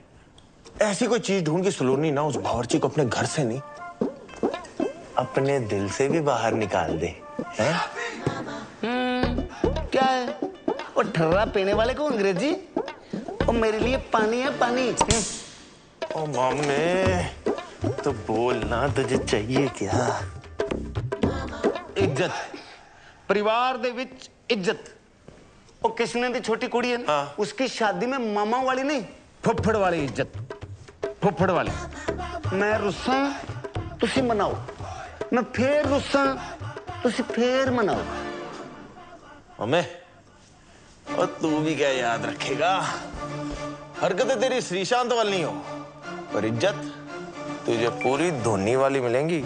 ऐसी कोई चीज ढूंढ के सलोनी ना उस बावर्ची को अपने घर से नहीं, अपने दिल से भी बाहर निकाल दे। हैं? क्या है? वो ठर्रा पीने वाले को अंग्रेजी, और मेरे लिए पानी है पानी। ओ मामे तो बोलना, तुझे चाहिए क्या? इज्जत, परिवार दे विच इज्जत। और किसने दी छोटी कुड़ी है ना, उसकी शादी में मामा वाली नहीं, फुफड़ वाली इज्जत, फुफड़ वाली। मैं रुस्सा तुसी मनाओ, मैं फिर रुस्सा तुसी फिर मनाओ। मामे और तू भी क्या याद रखेगा, हरकतें तेरी श्रीशांत वाली नहीं हो, पर इज्जत तुझे पूरी धोनी वाली मिलेंगी।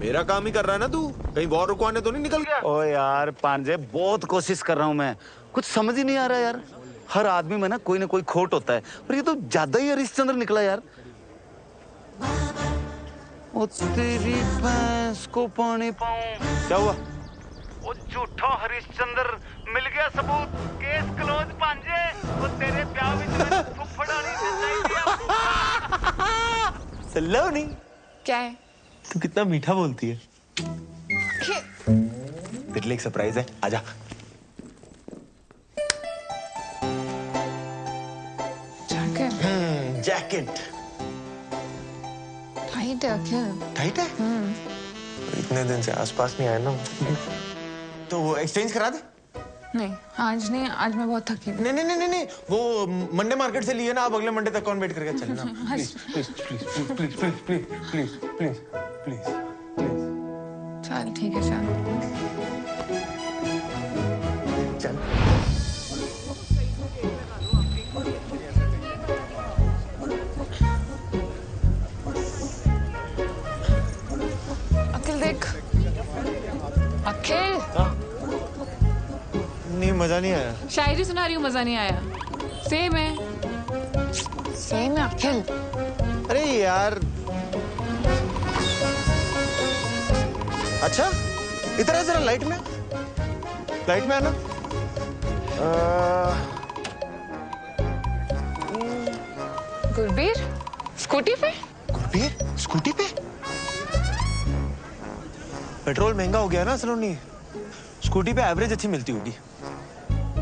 मेरा काम ही कर रहा है ना तू, कहीं वॉर रुकवाने तो नहीं निकल गया? ओ यार पांजे, बहुत कोशिश कर रहा हूं मैं, कुछ समझ ही नहीं आ रहा यार। हर आदमी में ना कोई खोट होता है, और ये तो ज्यादा ही हरिश्चंद्र निकला यार। ओ तेरी भैंस को पानी पाऊं। क्या हुआ? वो झूठा हरिश्चंद्र मिल गया सबूत, केस क्लोज पांजे। वो तेरे ब्याह विच में फुफड़ानी सलोनी, क्या है? तू कितना मीठा बोलती है। तेरे लिए एक सरप्राइज है, आजा। जैकेट टाइट है अखिल। टाइट है? इतने दिन से आसपास नहीं आया ना, तो वो एक्सचेंज करा दे। नहीं आज नहीं, आज मैं बहुत थकी हूँ। नहीं, वो मंडे मार्केट से लिए ना, आप अगले मंडे तक कौन वेट करके चलना। Please please please please please please please please please please. चल ठीक है चल। अखिल देख, अखिल। नहीं मजा नहीं आया। शायरी सुना रही हूँ, मजा नहीं आया। सेम है, सेम है अखिल। अरे यार अच्छा इधर है, जरा लाइट में आना। गुरबीर स्कूटी पे? गुरबीर स्कूटी पे? पेट्रोल महंगा हो गया ना सलोनी, स्कूटी पे एवरेज अच्छी मिलती होगी।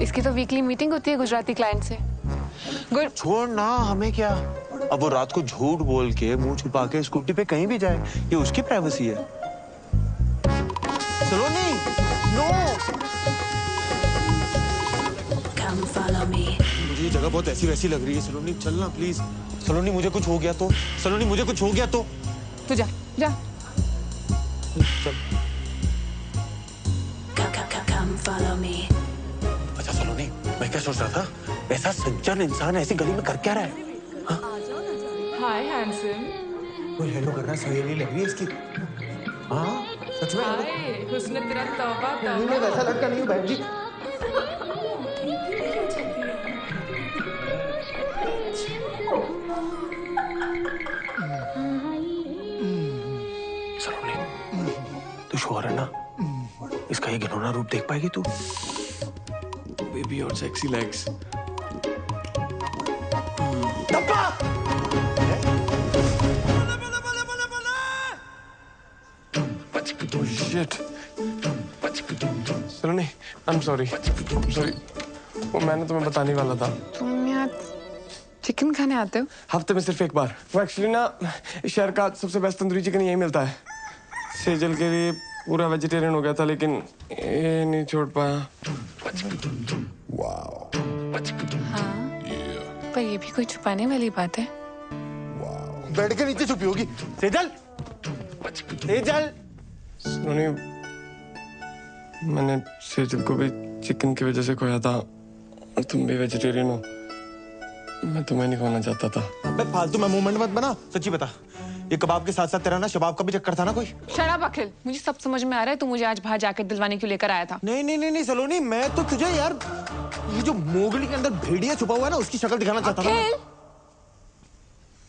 इसकी तो वीकली मीटिंग होती है गुजराती क्लाइंट से। छोड़ ना, हमें क्या। अब वो रात को झूठ बोल के मुंह छुपा के स्कूटी पे कहीं भी जाए, ये उसकी प्राइवेसी है। सलोनी नो, मुझे ये जगह बहुत ऐसी वैसी लग रही है। सलोनी चलना प्लीज। सलोनी मुझे कुछ हो गया तो, सलोनी मुझे कुछ हो गया तो। तू जा जा। चल। अच्छा सलोनी, मैं क्या सोच रहा था, ऐसा सज्जन इंसान ऐसी गली में कर क्या रहा है? हाय हैंडसम। कोई हेलो कर रहा है, सहेली लग रही है इसकी। हाँ सच में। हाय हुस्न तेरा तौबा तौबा। मैं वैसा लड़का नहीं हूँ बहन जी। सलोनी तू श्योर है ना, इसका ये घिनौना रूप देख पाएगी तू? बेबी और sexy legs. Shit. Saloni, I am sorry. वो मैंने तुम्हें बताने वाला था। तुम यहाँ चिकन खाने आते हो? हफ्ते में सिर्फ एक बार। वो एक्चुअली ना शहर का सबसे बेस्ट तंदूरी चिकन यही मिलता है। सेजल के लिए पूरा वेजिटेरियन हो गया था, लेकिन ये नहीं छोड़ पाया। हाँ, पर ये भी कोई छुपाने वाली बात है? बेड के नीचे छुपी होगी। सेजल, सेजल। सुनिए, मैंने सेजल को भी चिकन की वजह से खोया था, और तुम भी वेजिटेरियन हो। मैं तुम्हें नहीं खोना चाहता था। अबे फालतू में मूवमेंट मत बना। सच्ची बता, ये कबाब के साथ साथ तेरा ना शबाब का भी चक्कर था ना कोई? शट अप अखिल, मुझे सब समझ में आ रहा है। तू मुझे आज बाहर जाकर दिलवाने क्यों लेकर आया था? नहीं सलोनी, मैं तो तुझे यार ये जो मोगली के अंदर भेड़िया छुपा हुआ है ना, उसकी शक्ल दिखाना चाहता था।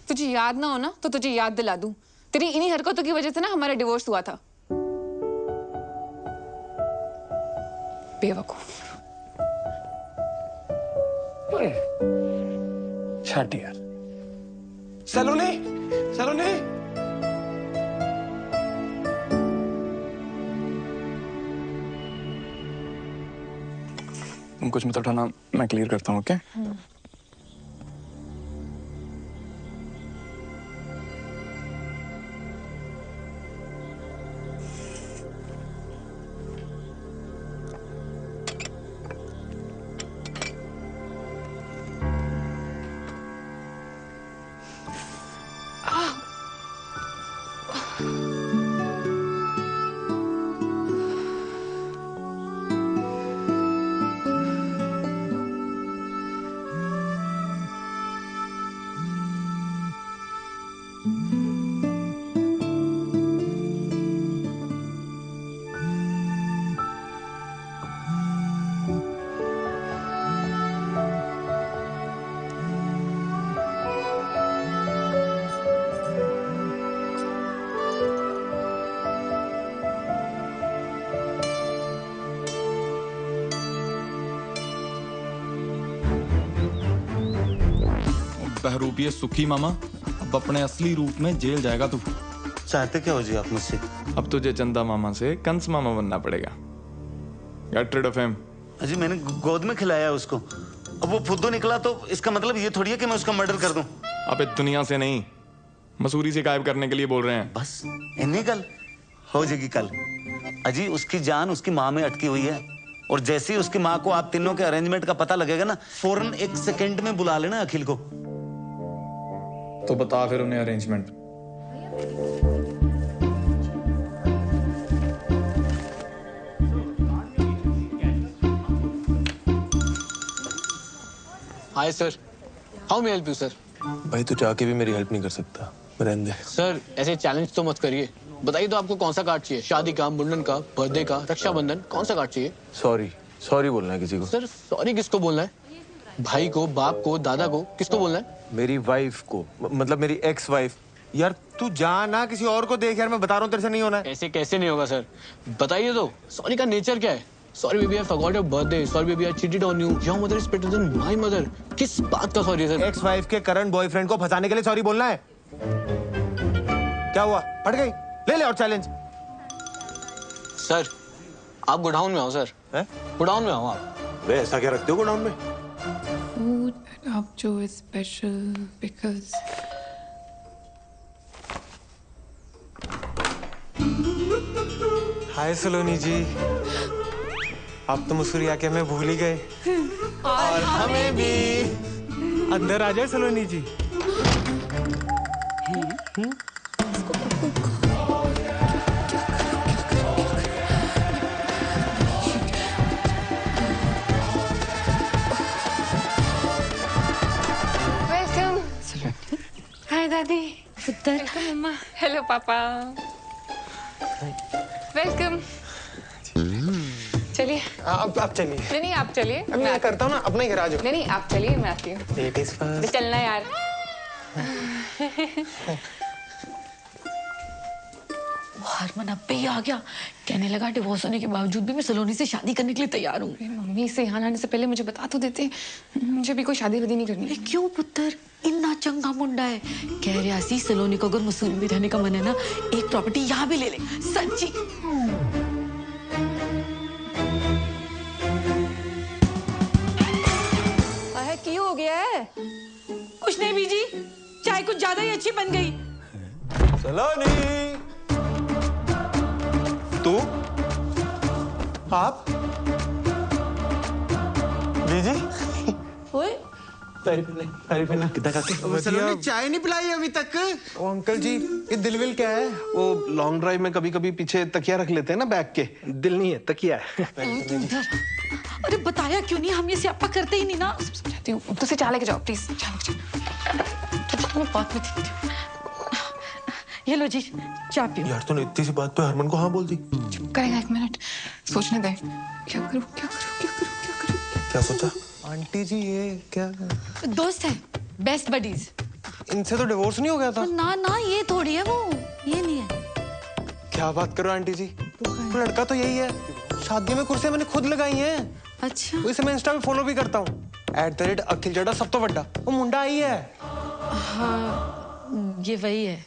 तुझे याद ना हो ना तो तुझे याद दिला दूं। तेरी इन्हीं हरकतों की वजह से ना हमारा डिवोर्स हुआ था। बेवकूफ। छाट यार। सलोनी, सलोनी। तुम कुछ मत उठाना, मैं क्लियर करता हूँ। ओके? बहरूपिये सुखी मामा, अब अपने असली रूप में जेल जाएगा तू। चाहते क्या हो जी आप मुझसे? अब तुझे चंदा मामा से कंस मामा बनना पड़ेगा। Get rid of him। अजी मैंने गोद में खिलाया उसको, अब वो फुद्दू निकला तो इसका मतलब ये थोड़ी है कि मैं उसका मर्डर कर दूं। अब दुनिया से नहीं, मसूरी से गायब करने के लिए बोल रहे हैं। बस इन्हीं कल हो जाएगी कल। अजी उसकी जान उसकी माँ में अटकी हुई है, और जैसे ही उसकी माँ को आप तीनों के अरेंजमेंट का पता लगेगा ना, फौरन 1 सेकंड में बुला लेना अखिल को। तो बता फिर उन्हें arrangement. Hi sir, how may help you sir? भाई तू चाह के भी मेरी हेल्प नहीं कर सकता, रहने दे। सर ऐसे चैलेंज तो मत करिए। बताइए तो आपको कौन सा कार्ड चाहिए? शादी का, मुंडन का, बर्थडे का, रक्षाबंधन, कौन सा कार्ड चाहिए? सॉरी बोलना है किसी को। सर सॉरी किसको बोलना है? भाई को, बाप को, दादा को, किसको बोलना है? मेरी वाइफ को, मतलब मेरी एक्स वाइफ यार तू जा ना, किसी और को देख यार, मैं बता रहा हूँ तेरे से नहीं होना है। ऐसे कैसे नहीं होगा सर? बताइए तो, सॉरी का नेचर क्या है? Sorry baby I forgot your birthday, sorry baby I cheated on you, your mother is better than my mother. किस बात का सॉरी सर? एक्स वाइफ के करंट बॉयफ्रेंड को फंसाने के लिए सॉरी बोलना है? क्या हुआ, फट गई? ले ले और चैलेंज। सर आप गोडाउन में आओ सर। गोडाउन में आओ आप। वे ऐसा क्या रखते हो गोडाउन में? फूड आप जो इज स्पेशल बिकॉज हाय सलोनी जी, आप तो मसूरिया के हमें भूल ही गए। और हमें भी। अंदर आ जाए सलोनी जी। वेलकम। हाय दादी। पुत्र। वेलकम मम्मा। हेलो पापा। वेलकम। चलिए। आप चलिए। नहीं आप चलिए। मैं करता हूँ ना, अपना ही घर आ जाओ। नहीं आप चलिए, मैं आती हूँ। Ladies first. चलना यार। हरमन अब पे ही आ गया, कहने लगा डिवोर्स होने के बावजूद भी मैं सलोनी से शादी करने के लिए तैयार हूँ। मम्मी से यहाँ आने से पहले मुझे बता तो देते, मुझे भी कोई शादी वादी नहीं करनी। क्यों पुत्र, इतना चंगा मुंडा है, कह रहा सी सलोनी को अगर मसूरी में रहने का मन है ना, एक प्रॉपर्टी यहाँ भी ले ले। सच्ची। क्यों हो गया है? कुछ नहीं बीजी, चाय कुछ ज्यादा ही अच्छी बन गई। सलोनी, तू? आप? बीजी? ओए, सलोनी चाय नहीं पिलाई अभी तक? ओ अंकल जी, ये दिलविल क्या है? वो लॉन्ग ड्राइव में कभी कभी पीछे तकिया रख लेते हैं ना बैग के, दिल नहीं है तकिया है। अरे बताया क्यों नहीं, हम ये स्यापा करते ही नहीं ना। समझाती हूँ, तो से चाय लेके जाओ प्लीज। चाय लेके जाओ। बात में देखती हूँ। ये लो जी, चाय पियो। यार तूने इतनी सी बात पे हरमन को हाँ बोल दी। चुप करेगा, एक मिनट सोचने दे। क्या करूँ क्या करूँ क्या करूँ क्या करूँ? क्या सोचा? आंटी जी ये क्या? दोस्त है, बेस्ट बडीज। इनसे तो डिवोर्स नहीं हो गया था? ना ना, ये थोड़ी है, वो ये नहीं है। क्या बात करो आंटी जी, वो लड़का तो यही है, शादी में कुर्सियां मैंने खुद लगाई हैं। अच्छा। इसे मैं इंस्टा पे फॉलो भी करता हूँ, @अखिल चड्डा सब तो बड़ा, वो मुंडा आई है। हाँ, ये वही है।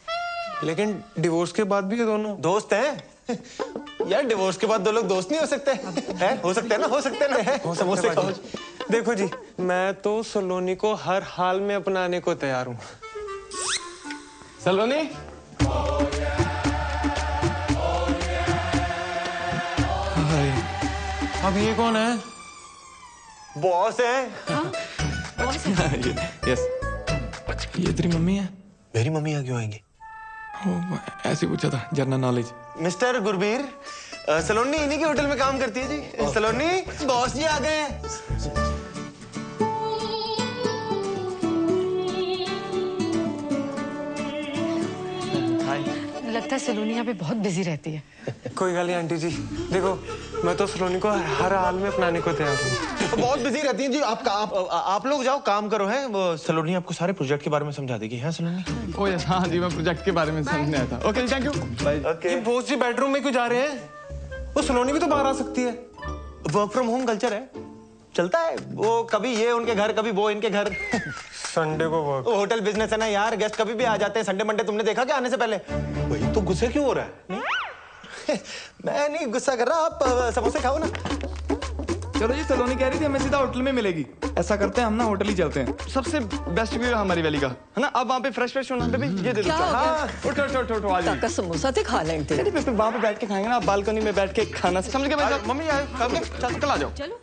लेकिन डिवोर्स के बाद भी ये दोनों दोस्त हैं? यार डिवोर्स के बाद दो लोग दोस्त नहीं हो सकते हैं? हो सकते हैं ना, हो सकते हैं ना। समोसे खाओ। देखो जी, मैं तो सलोनी को हर हाल में अपनाने को तैयार हूँ। सलोनी, अब ये कौन है? बॉस है। यस, ये तेरी मम्मी है? मेरी मम्मी यहाँ क्यों आएंगी? ऐसे पूछा था, जनरल नॉलेज। मिस्टर गुरबीर, सलोनी इन्हीं के होटल में काम करती है जी। सलोनी, बॉस जी आ गए हैं। लगता है सलोनी यहाँ पे बहुत बिजी रहती है। कोई गल नहीं आंटी जी, देखो मैं तो सलोनी को हर हाल में अपनाने को तैयार हूँ। तो बहुत बिजी रहती हैं जी। आप लोग जाओ काम करो। हैं वो सलोनी आपको सारे प्रोजेक्ट के बारे में समझा देगी। है सलोनी? ओह यस, हाँ जी, मैं प्रोजेक्ट के बारे में समझने आया था। Okay thank you. ये बॉस जी बेडरूम में क्यों जा रहे हैं? वो सलोनी भी तो बाहर आ सकती है। वर्क फ्रॉम होम कल्चर है, चलता है। वो कभी ये उनके घर, कभी वो इनके घर। संडे को वर्क। होटल बिजनेस है ना यार, गेस्ट कभी भी आ जाते हैं। संडे मंडे तुमने देखा क्या आने से पहले? वही तो गुस्से क्यों हो रहा है? मैं नहीं गुस्सा कर रहा, आप समोसे खाओ ना। चलो जी, सलोनी कह रही थी हमें सीधा होटल में मिलेगी। ऐसा करते हैं हम ना, होटल ही चलते हैं। सबसे बेस्ट व्यू है हमारी वैली का, है ना? अब वहाँ पे फ्रेश फ्रेश होना बेबी, ये दे दो। हाँ, उठो आ जाइए। समोसा तो खा लेंगे। अरे बेबी वहाँ पे बैठ के खाएंगे ना, बालकनी में बैठ के खाना। समझ गए भाई? मम्मी कल आ जाओ। चलो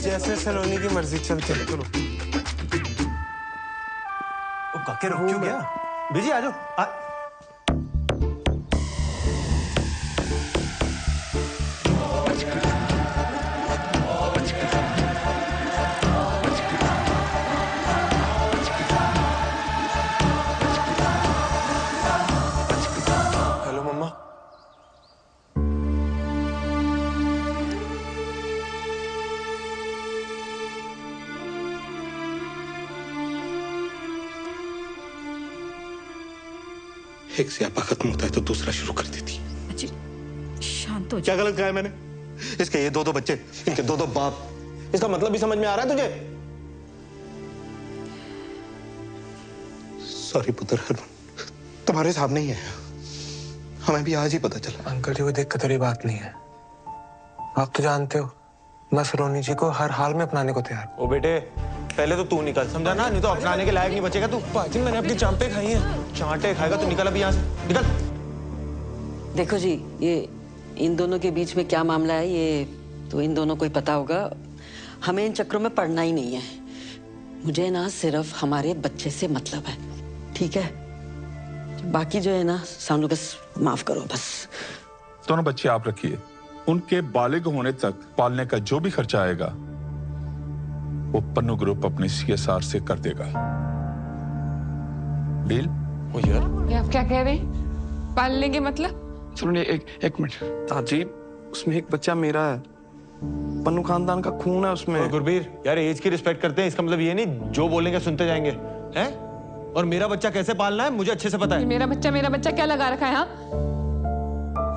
जैसे सलोनी की मर्जी, चलो। काके रुक क्यों गया? बिजी आ जाओ। हेलो मम्मा। एक स्यापा खत्म होता है तो दूसरा शुरू कर देती। शांत हो क्या गलत कहा है मैंने? इसके ये दो बच्चे, इनके दो बाप, इसका मतलब भी समझ में आ रहा है तुझे? सॉरी पुत्र, तुम्हारे सामने ही है, हमें भी आज ही पता चला। अंकल जी को देख कर बात नहीं है, आप तो जानते हो मैं सलोनी जी को हर हाल में अपनाने को तैयार। ओ बेटे, पहले तो तू निकल, समझा ना? नहीं तो अपनाने के लायक नहीं बचेगा तू। पाजी मैंने अपनी चांटे खाई हैं। चांटे खाएगा तो निकल अभी यहाँ से, निकल। देखो जी, ये इन दोनों के बीच में क्या मामला है ये तो इन दोनों को ही पता होगा। हमें इन चक्रों में पड़ना ही नहीं है। मुझे ना सिर्फ हमारे बच्चे से मतलब है, ठीक है? बाकी जो है ना सानू बस माफ करो बस। दोनों बच्चे आप रखिए, उनके बालिग होने तक पालने का जो भी खर्चा आएगा वो पन्नू ग्रुप अपने CSR से कर देगा। डील? ओ यार, ये आप क्या कह रहे हैं? पालने के मतलब? सुनो एक मिनट ताजी, उसमें एक बच्चा मेरा है, पन्नू खानदान का खून है उसमें। गुरबीर यार, एज की रिस्पेक्ट करते हैं, इसका मतलब ये नहीं जो बोलेंगे सुनते जाएंगे, हैं? और मेरा बच्चा कैसे पालना है मुझे अच्छे से पता है। मेरा बच्चा क्या लगा रखा है? हाँ,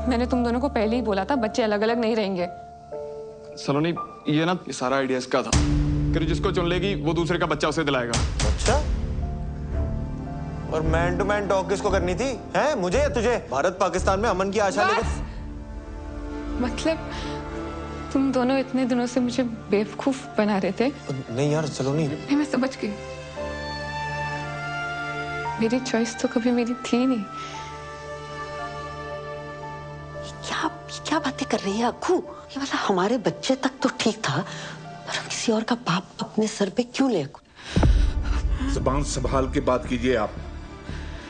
मैंने तुम दोनों को पहले ही बोला था बच्चे अलग अलग नहीं रहेंगे। सलोनी, ये ना सारा आइडिया इसका था कि जिसको चुन लेगी वो दूसरे का बच्चा उसे दिलाएगा। अच्छा, और मैन टू मैन टॉक किसको करनी थी, हैं? मुझे या तुझे? भारत पाकिस्तान में अमन की आशा लेकर। मतलब तुम दोनों इतने दिनों से मुझे बेवकूफ बना रहे थे। नहीं यार सलोनी, नहीं, मैं समझ गई। मेरी चॉइस तो कभी मेरी थी नहीं। क्या बातें कर रही है अक्कू? ये मतलब हमारे बच्चे तक तो ठीक था, पर हम किसी और का बाप अपने सर पे क्यों ले? जुबान संभाल के बात कीजिए आप।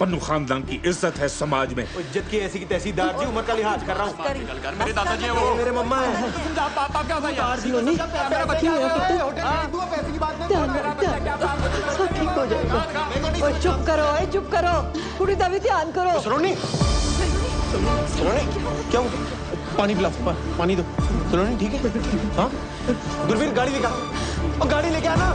पन्नू खानदान की इज्जत है समाज में। इज्जत की ऐसी की तैसी दारजी, उम्र का लिहाज कर रहा हूँ। मेरे दादाजी हैं वो, मेरे मम्मा हैं। पापा क्या भाई दारजी हो नहीं, मेरा बच्चा है पैसे की बात सब ठीक हो जाएगा। ओए चुप करो, ओए चुप करो, पूरी दबी ध्यान करो। सलोनी, सलोनी क्या हुआ? पानी पिला, पानी दो। सलोनी ठीक है? हाँ गुरवीर, गाड़ी लेके आ, और गाड़ी लेके आना।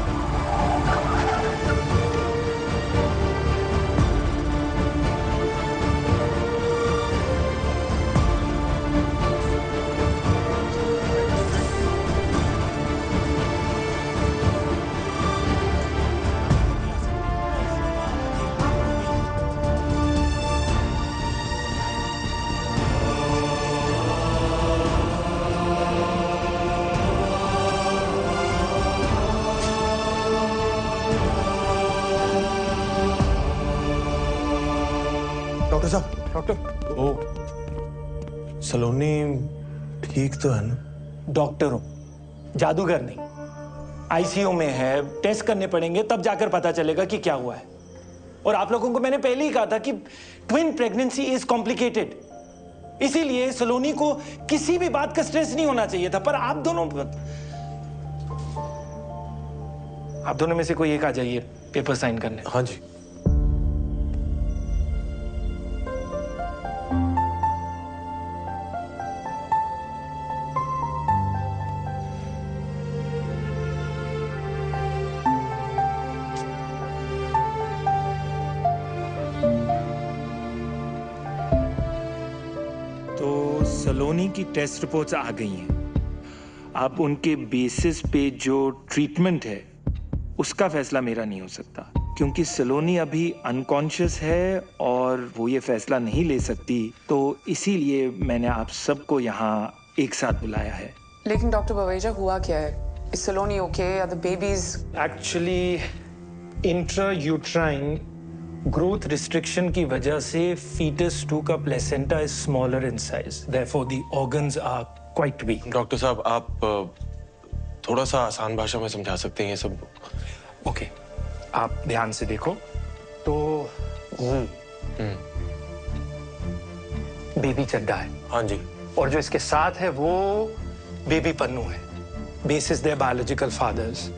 डॉक्टर, ओ सलोनी ठीक तो है ना? डॉक्टर हूं, जादूगर नहीं। ICU में है, टेस्ट करने पड़ेंगे तब जाकर पता चलेगा कि क्या हुआ है। और आप लोगों को मैंने पहले ही कहा था कि ट्विन प्रेगनेंसी इज कॉम्प्लिकेटेड, इसीलिए सलोनी को किसी भी बात का स्ट्रेस नहीं होना चाहिए था। पर आप दोनों में से कोई एक आ जाइए पेपर साइन करने। हाँ जी। सलोनी की टेस्ट रिपोर्ट्स आ गई हैं। अब उनके बेसिस पे जो ट्रीटमेंट है उसका फैसला मेरा नहीं हो सकता, क्योंकि सलोनी अभी अनकॉन्शियस है और वो ये फैसला नहीं ले सकती। तो इसीलिए मैंने आप सबको यहाँ एक साथ बुलाया है। लेकिन डॉक्टर बवेजा, हुआ क्या है? Is Saloni okay? Are the babies? Actually intrauterine growth restriction की वजह से fetus 2 का placenta is smaller in size, therefore the organs are quite weak. Doctor साहब, आप थोड़ा सा आसान भाषा में समझा सकते हैं ये सब? ओके, आप ध्यान से देखो तो बेबी चड्डा है। हाँ जी। और जो इसके साथ है वो बेबी पन्नू है, basis their biological fathers.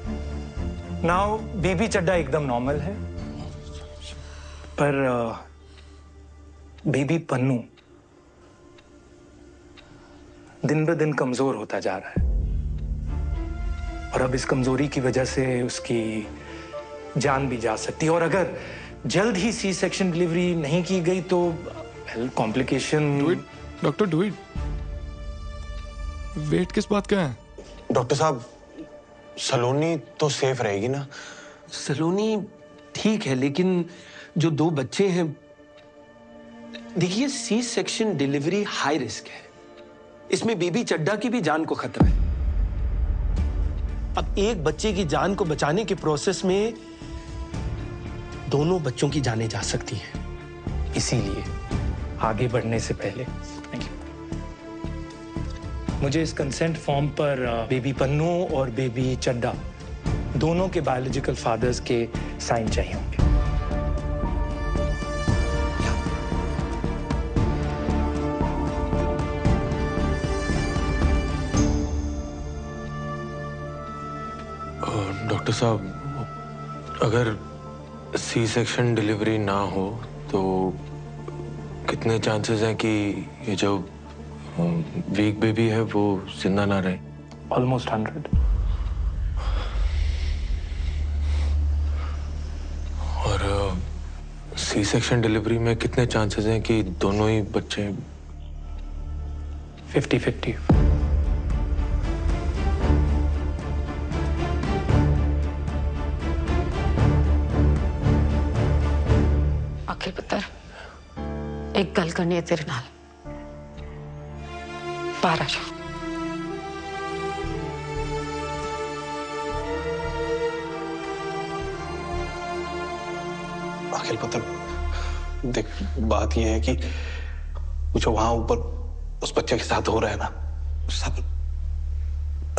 Now baby Chadda एकदम नॉर्मल है, पर बेबी पन्नू दिन ब दिन कमजोर होता जा रहा है। और अब इस कमजोरी की वजह से उसकी जान भी जा सकती है। और अगर जल्द ही सी सेक्शन डिलीवरी नहीं की गई तो complication. Doctor do it. Wait किस बात का है? डॉक्टर साहब, सलोनी तो सेफ रहेगी ना? सलोनी ठीक है, लेकिन जो 2 बच्चे हैं, देखिए C section delivery high risk है। इसमें बेबी चड्डा की भी जान को खतरा है। अब एक बच्चे की जान को बचाने के प्रोसेस में दोनों बच्चों की जानें जा सकती हैं। इसीलिए आगे बढ़ने से पहले मुझे इस कंसेंट फॉर्म पर बेबी पन्नू और बेबी चड्डा दोनों के बायोलॉजिकल फादर्स के साइन चाहिए होंगे। डॉक्टर साहब, अगर सी सेक्शन डिलीवरी ना हो तो कितने चांसेस हैं कि ये जो वीक बेबी है वो जिंदा ना रहे? ऑलमोस्ट 100। और सी सेक्शन डिलीवरी में कितने चांसेस हैं कि दोनों ही बच्चे? 50-50। अखिल पुत्र, एक गल करनी है तेरे नाल। बाहर आ जा। अखिल पुत्र, देख बात यह है कि जो वहां ऊपर उस बच्चे के साथ हो रहा है ना, सब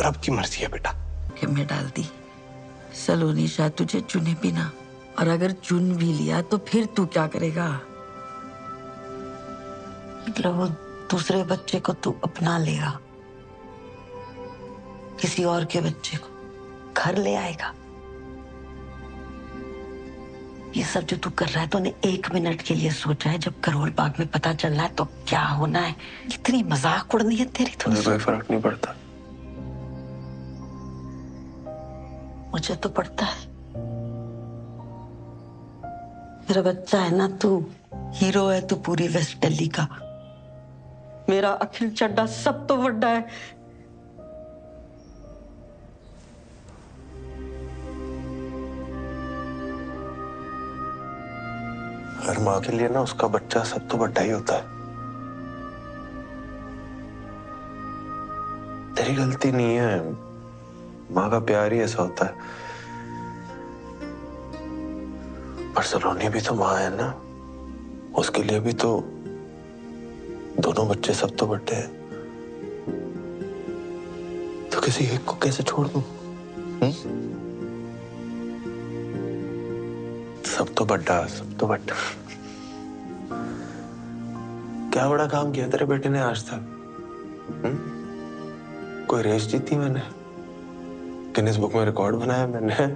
रब की मर्जी है बेटा। कि मैं डाल दी, सलोनी शायद तुझे चुने भी ना, और अगर चुन भी लिया तो फिर तू क्या करेगा? मतलब वो दूसरे बच्चे को तू अपना लेगा, किसी और के बच्चे को घर ले आएगा। ये सब जो तू कर रहा है तूने 1 मिनट के लिए सोचा है? जब करोल बाग में पता चल रहा है तो क्या होना है? कितनी मजाक उड़नी है तेरी। मुझे कोई फर्क नहीं पड़ता। मुझे तो पड़ता है। मेरा बच्चा है ना तू, हीरो है तू पूरी वेस्ट दिल्ली का। मेरा अखिल चड्डा सब तो बड़ा है। हर माँ के लिए ना उसका बच्चा सब तो बड़ा ही होता है। तेरी गलती नहीं है, माँ का प्यार ही ऐसा होता है। पर सलोनी भी तो माँ है ना, उसके लिए भी तो दोनों बच्चे सब तो बड़े हैं। तो किसी एक को कैसे छोड़ दूं? सब तो बड़ा, सब तो बड़ा। क्या बड़ा काम किया तेरे बेटे ने आज तक? कोई रेस जीती मैंने, गिनीज बुक में रिकॉर्ड बनाया मैंने।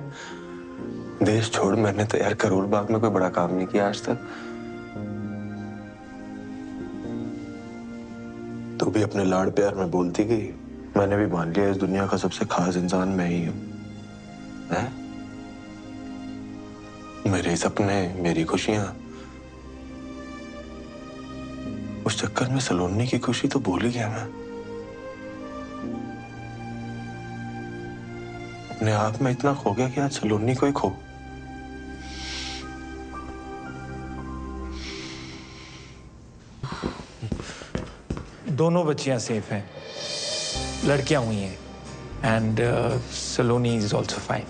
देश छोड़, मैंने तो यार करोल बाग में कोई बड़ा काम नहीं किया आज तक। तू भी अपने लाड़ प्यार में बोलती गई, मैंने भी मान लिया इस दुनिया का सबसे खास इंसान मैं ही हूं। मेरे सपने, मेरी खुशियां, उस चक्कर में सलोनी की खुशी तो भूल ही गया मैं। अपने आप में इतना खो गया कि आज सलोनी को ही खो। दोनों बच्चियां सेफ हैं, लड़कियां हुई हैं, and Saloni is also fine.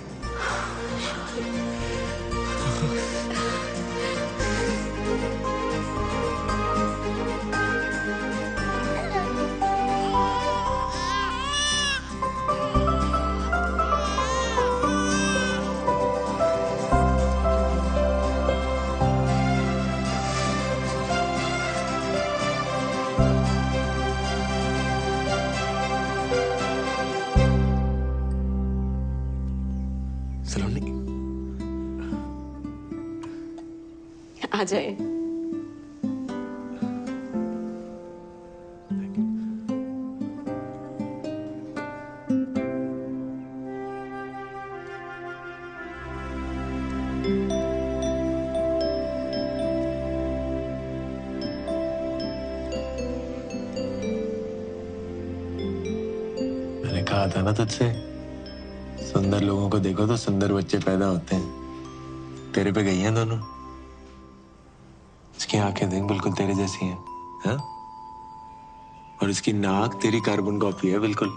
Saloni आ जाए। कहा था ना तुझसे, सुंदर लोगों को देखो तो सुंदर बच्चे पैदा होते हैं। तेरे पे गई हैं दोनों। इसकी आंखें देख बिल्कुल तेरे जैसी हैं, हाँ? और इसकी नाक तेरी कार्बन कॉपी है बिल्कुल।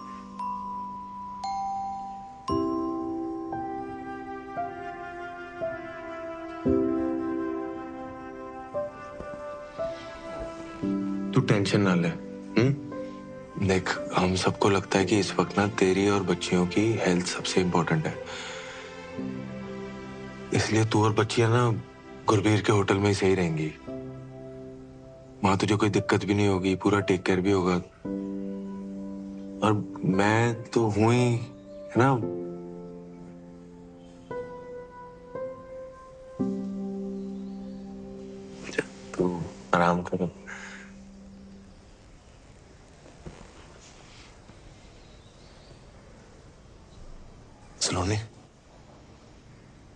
तू टेंशन ना ले, देख हम सबको लगता है कि इस वक्त ना तेरी और बच्चियों की हेल्थ सबसे इम्पोर्टेंट है, इसलिए तू और बच्चियां ना गुरबीर के होटल में ही सही रहेंगी। वहां तुझे कोई दिक्कत भी नहीं होगी, पूरा टेक केयर भी होगा। और मैं तो हूं ही, है ना। तू आराम करो। सलोनी,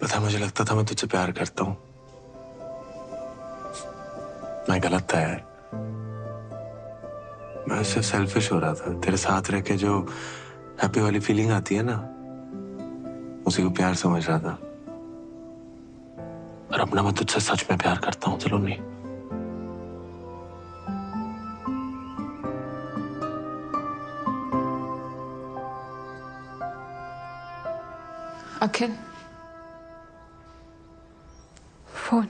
पता मुझे लगता था मैं तुझसे प्यार करता हूं। मैं गलत था यार। मैं उससे सेल्फिश हो रहा था। तेरे साथ रह के जो हैप्पी वाली फीलिंग आती है ना, उसी को प्यार समझ रहा था। और अपना मैं तुझसे सच में प्यार करता हूं सलोनी। अखिल, फोन।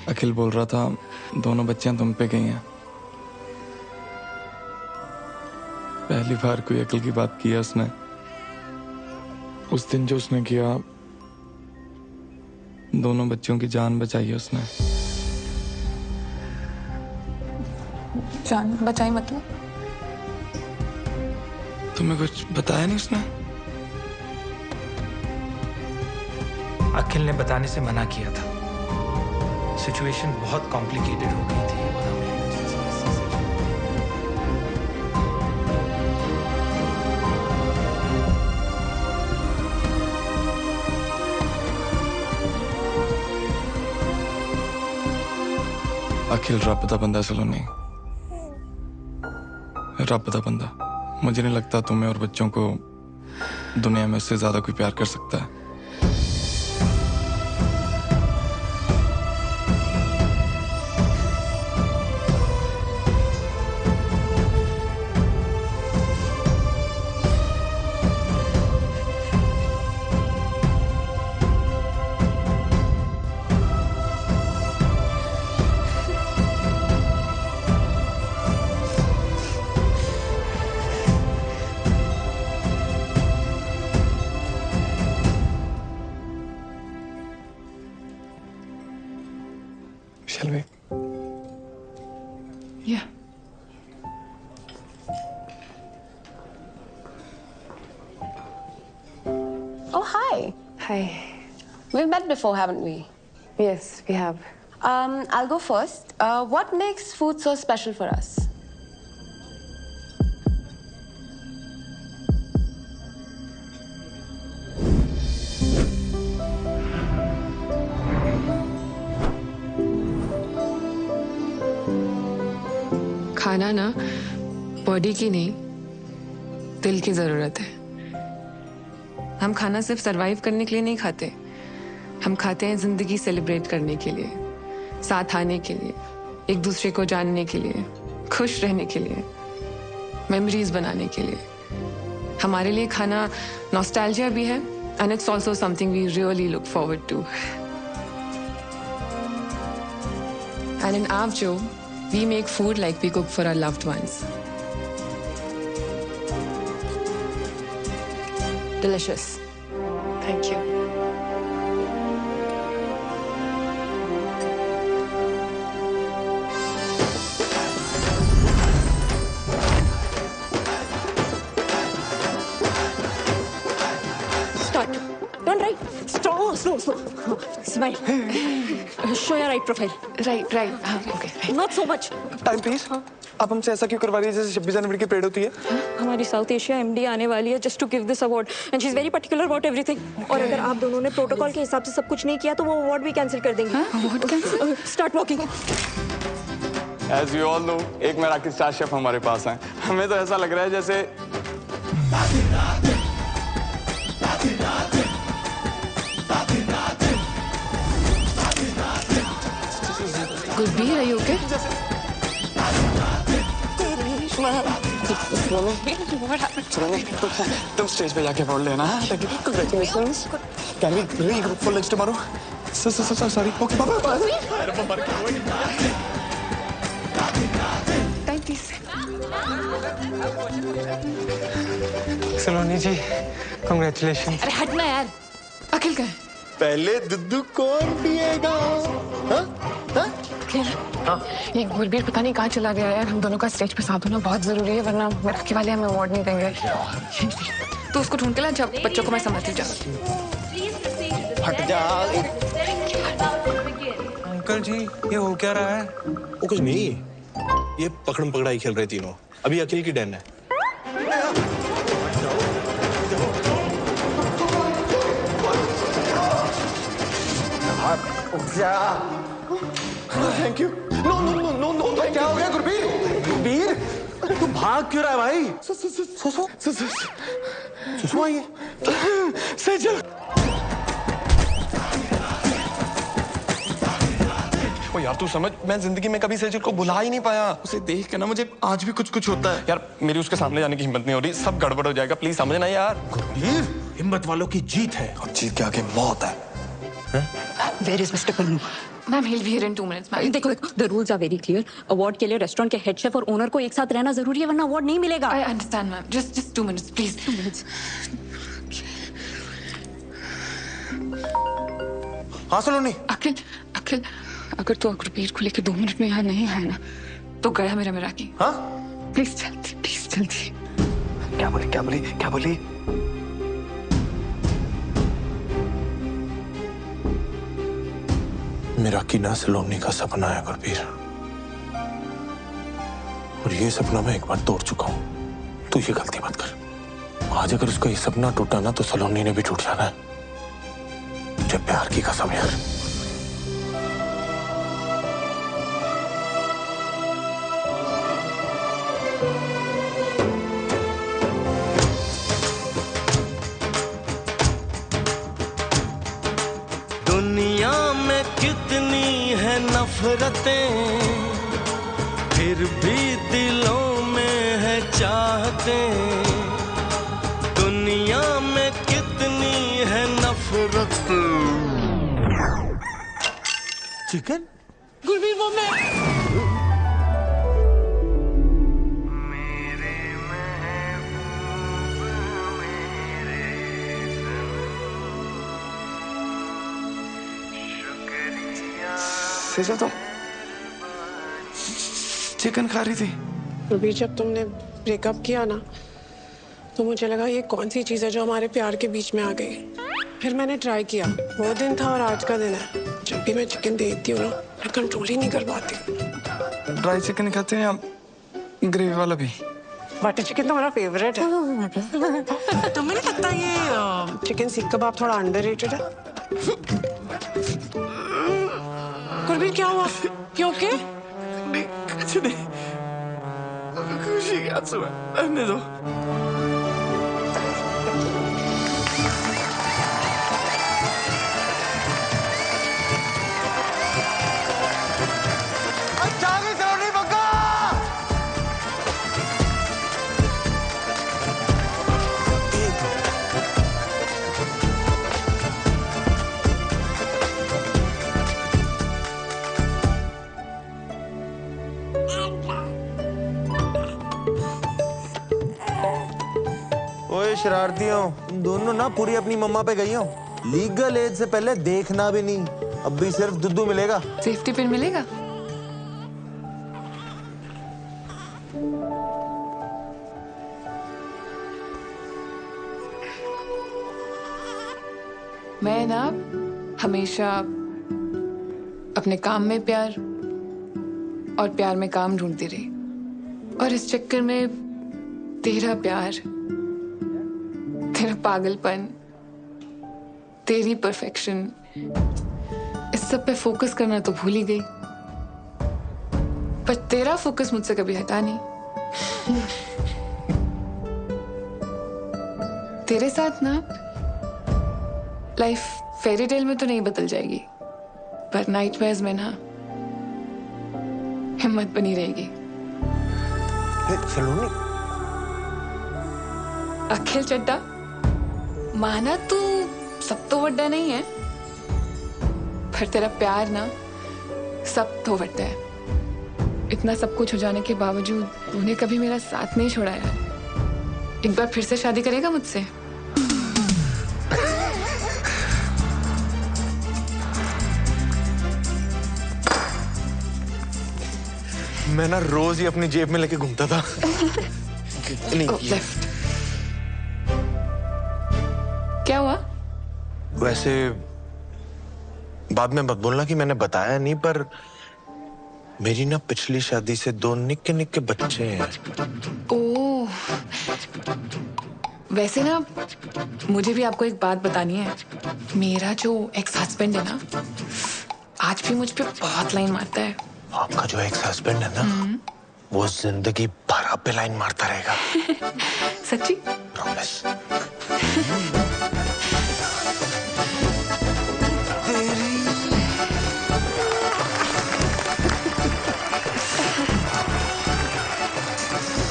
अखिल बोल रहा था दोनों बच्चियां तुम पे गई हैं। पहली बार कोई अकल की बात की है उसने। उस दिन जो उसने किया, दोनों बच्चों की जान बचाई है उसने। जान बचाई मतलब? तुम्हें कुछ बताया नहीं उसने? अखिल ने बताने से मना किया था। सिचुएशन बहुत कॉम्प्लिकेटेड हो गई थी। अखिल रब दा बंदा सलोनी, रब दा बंदा। मुझे नहीं लगता तुम्हें और बच्चों को दुनिया में उससे ज्यादा कोई प्यार कर सकता है। Shall we? Yeah. Oh, hi. Hi. We've met before, haven't we? Yes, we have. I'll go first. What makes food so special for us? खाना ना बॉडी की नहीं, दिल की जरूरत है। हम खाना सिर्फ सरवाइव करने के लिए नहीं खाते, हम खाते हैं जिंदगी सेलिब्रेट करने के लिए, साथ आने के लिए, एक दूसरे को जानने के लिए, खुश रहने के लिए, मेमोरीज बनाने के लिए। हमारे लिए खाना नॉस्टैल्जिया भी है, and it's also something we really look forward to. And in Avjo, we make food like we cook for our loved ones. Delicious. Thank you. Start. Don't write. Slow. Smile. Show your right profile. Right. Okay. Not so much. Time please. आप हमसे ऐसा क्यों करवा रही है जैसे 26 जनवरी की parade होती है? हमारी साउथ एशिया एमडी आने वाली है just to give this award and she is very particular about everything. और अगर आप दोनों ने प्रोटोकॉल के हिसाब से सब कुछ नहीं किया तो वो अवार्ड भी कैंसिल कर देंगे। Award cancel? Start walking. As you all know, एक मराठी स्टार शेफ हमारे पास हैं। हमें तो ऐसा लग रहा है जैसे Gurbir, are you okay? तुम स्टेज पे जाके बोल लेना। Congratulations. Can we regroup for lunch tomorrow? Sorry. Okay, bye. Time, please. Saloni ji, congratulations. अरे हटना यार, अखिल का है। पहले दुद्धू कौन पिएगा? ये गुरबीर पता नहीं कहाँ चला गया यार। हम दोनों का स्टेज पे साथ होना बहुत जरूरी है, वरना मराठी वाले हमें अवार्ड नहीं देंगे। तो उसको ढूंढ के ला, जब बच्चों को मैं समझती जा। हट जा। अंकल जी, ये हो क्या रहा है? वो कुछ नहीं, ये पकड़म पकड़ाई खेल रहे तीनों। अभी अखिल की टर्न है। Thank you. No. क्या हो गया गुरबीर? गुरबीर, तू भाग क्यों रहा है भाई? सुसु आई है। सेजल। ओ यार तू समझ, मैं जिंदगी में कभी सेजल को बुला ही नहीं पाया। उसे देख के ना मुझे आज भी कुछ होता है। यार मेरी उसके सामने जाने की हिम्मत नहीं हो रही। सब गड़बड़ हो जाएगा, प्लीज समझना यार। गुरबीर, हिम्मत वालों की जीत है और जीत के आगे मौत है। Where is Mr. Pannu? Ma'am, he'll be here in 2 minutes, ma'am. देखो, the rules are very clear. Award के लिए रेस्टोरेंट के हेड शेफ और ओनर को एक साथ रहना जरूरी है, वरना अवार्ड नहीं मिलेगा। I understand, ma'am. Just 2 minutes, please. 2 minutes. हाँ सलोनी। अखिल, अगर तू गुरबीर को लेकर 2 मिनट में यहाँ नहीं है ना, तो गया मेरा मिराकी। हाँ? प्लीज जल्दी। क्या बोली? मेरा कीना सलोनी का सपना है गुरबीर, और ये सपना मैं एक बार तोड़ चुका हूं। तू ये गलती मत कर। आज अगर उसका ये सपना टूटा ना, तो सलोनी ने भी टूट जाना है। मुझे प्यार की कसम यार। दुनिया में कितनी है नफरतें, फिर भी दिलों में है चाहतें। दुनिया में कितनी है नफरतें। चिकन? गुरबीर, वो मैं। सेजल तो चिकन खा रही थी। गुरबीर, जब तुमने ब्रेकअप किया ना, तो मुझे लगा ये कौन सी चीज है जो हमारे प्यार के बीच में आ गई। फिर मैंने ट्राई किया, वो दिन था और आज का दिन है। जब भी मैं चिकन देखती हूँ ना, मैं कंट्रोल ही नहीं कर पाती। ड्राई चिकन खाते हैं आप? ग्रेवी वाला भी? बटर चिकन तो मेरा फेवरेट है। तुम्हें नहीं लगता ये चिकन सीख कबाब थोड़ा अंडररेटेड है? गुरबीर, क्या हुआ? क्यों के? कुछ नहीं, खुशी के आंसू है। रहने दो। ओए शरारतियों, तुम दोनों ना पूरी अपनी मम्मा पे गई हो। लीगल एज से पहले देखना भी नहीं। अब भी सिर्फ दुद्धू मिलेगा। सेफ्टी पिन मिलेगा? मैं ना हमेशा अपने काम में प्यार और प्यार में काम ढूंढती रही, और इस चक्कर में तेरा प्यार, तेरा पागलपन, तेरी परफेक्शन, इस सब पे फोकस करना तो भूल ही गई। पर तेरा फोकस मुझसे कभी हटा नहीं। तेरे साथ ना लाइफ फेरी टेल में तो नहीं बदल जाएगी, पर नाइटमेयर्स में ना हिम्मत बनी रहेगी। सलोनी, अखिल चड्डा, माना तू सब तो वड्डा नहीं है, पर तेरा प्यार ना सब तो वड्डा है। इतना सब कुछ हो जाने के बावजूद तूने कभी मेरा साथ नहीं छोड़ा यार। एक बार फिर से शादी करेगा मुझसे? मैं ना रोज ही अपनी जेब में लेके घूमता था। लेफ्ट। क्या हुआ? वैसे बाद में मत बोलना कि मैंने बताया नहीं, पर मेरी ना पिछली शादी से 2 निक्के निक्के बच्चे हैं। ओह, वैसे ना मुझे भी आपको एक बात बतानी है। मेरा जो एक्स हस्बैंड है ना, आज भी मुझ पे बहुत लाइन मारता है। आपका जो एक्स हस्बैंड है ना, वो जिंदगी भर आप पे लाइन मारता रहेगा। सच्ची? प्रॉमिस।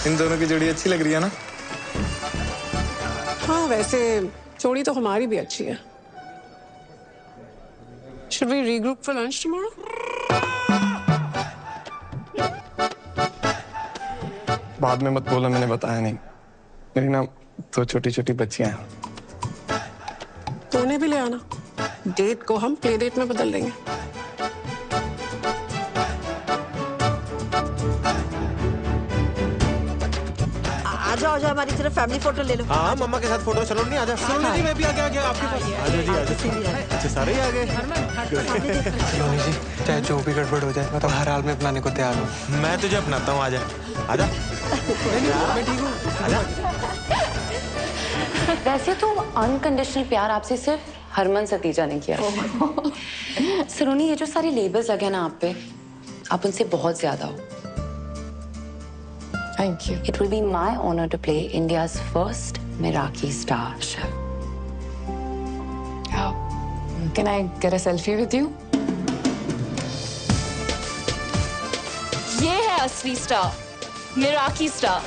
इन दोनों की जोड़ी अच्छी लग रही है ना? हाँ, वैसे जोड़ी तो हमारी भी अच्छी है। Should we regroup for lunch tomorrow? बाद में मत बोला, मैंने बताया नहीं। मेरी ना 2 छोटी छोटी बच्चियां हैं। तो उन्हें भी ले आना। डेट को हम प्ले डेट में बदल देंगे। आ जाओ हमारी तरफ फैमिली फोटो ले लो। हाँ, मम्मा के साथ फोटो। चलो नहीं, आजा। सलोनी जी, मैं भी आ गया आपके पास। आजा जी, आजा। अच्छा, सारे ही आ गए। सलोनी जी, चाहे जो भी गड़बड़ हो जाए, मैं तो हर हाल में अपनाने को तैयार हूँ। मैं तुझे अपनाता हूँ, आजा। आजा। मैं ठीक हूँ। आजा। वैसे तो अनकंडीशनल प्यार आपसे सिर्फ हरमन सतीजा ने किया। सलोनी, ये जो सारे लेबल्स लगे ना आप पे, आप उनसे बहुत ज्यादा हो। Thank you. It will be my honor to play India's first Meraki star chef. Can I get a selfie with you? ये है असली स्टार, मेराकी स्टार।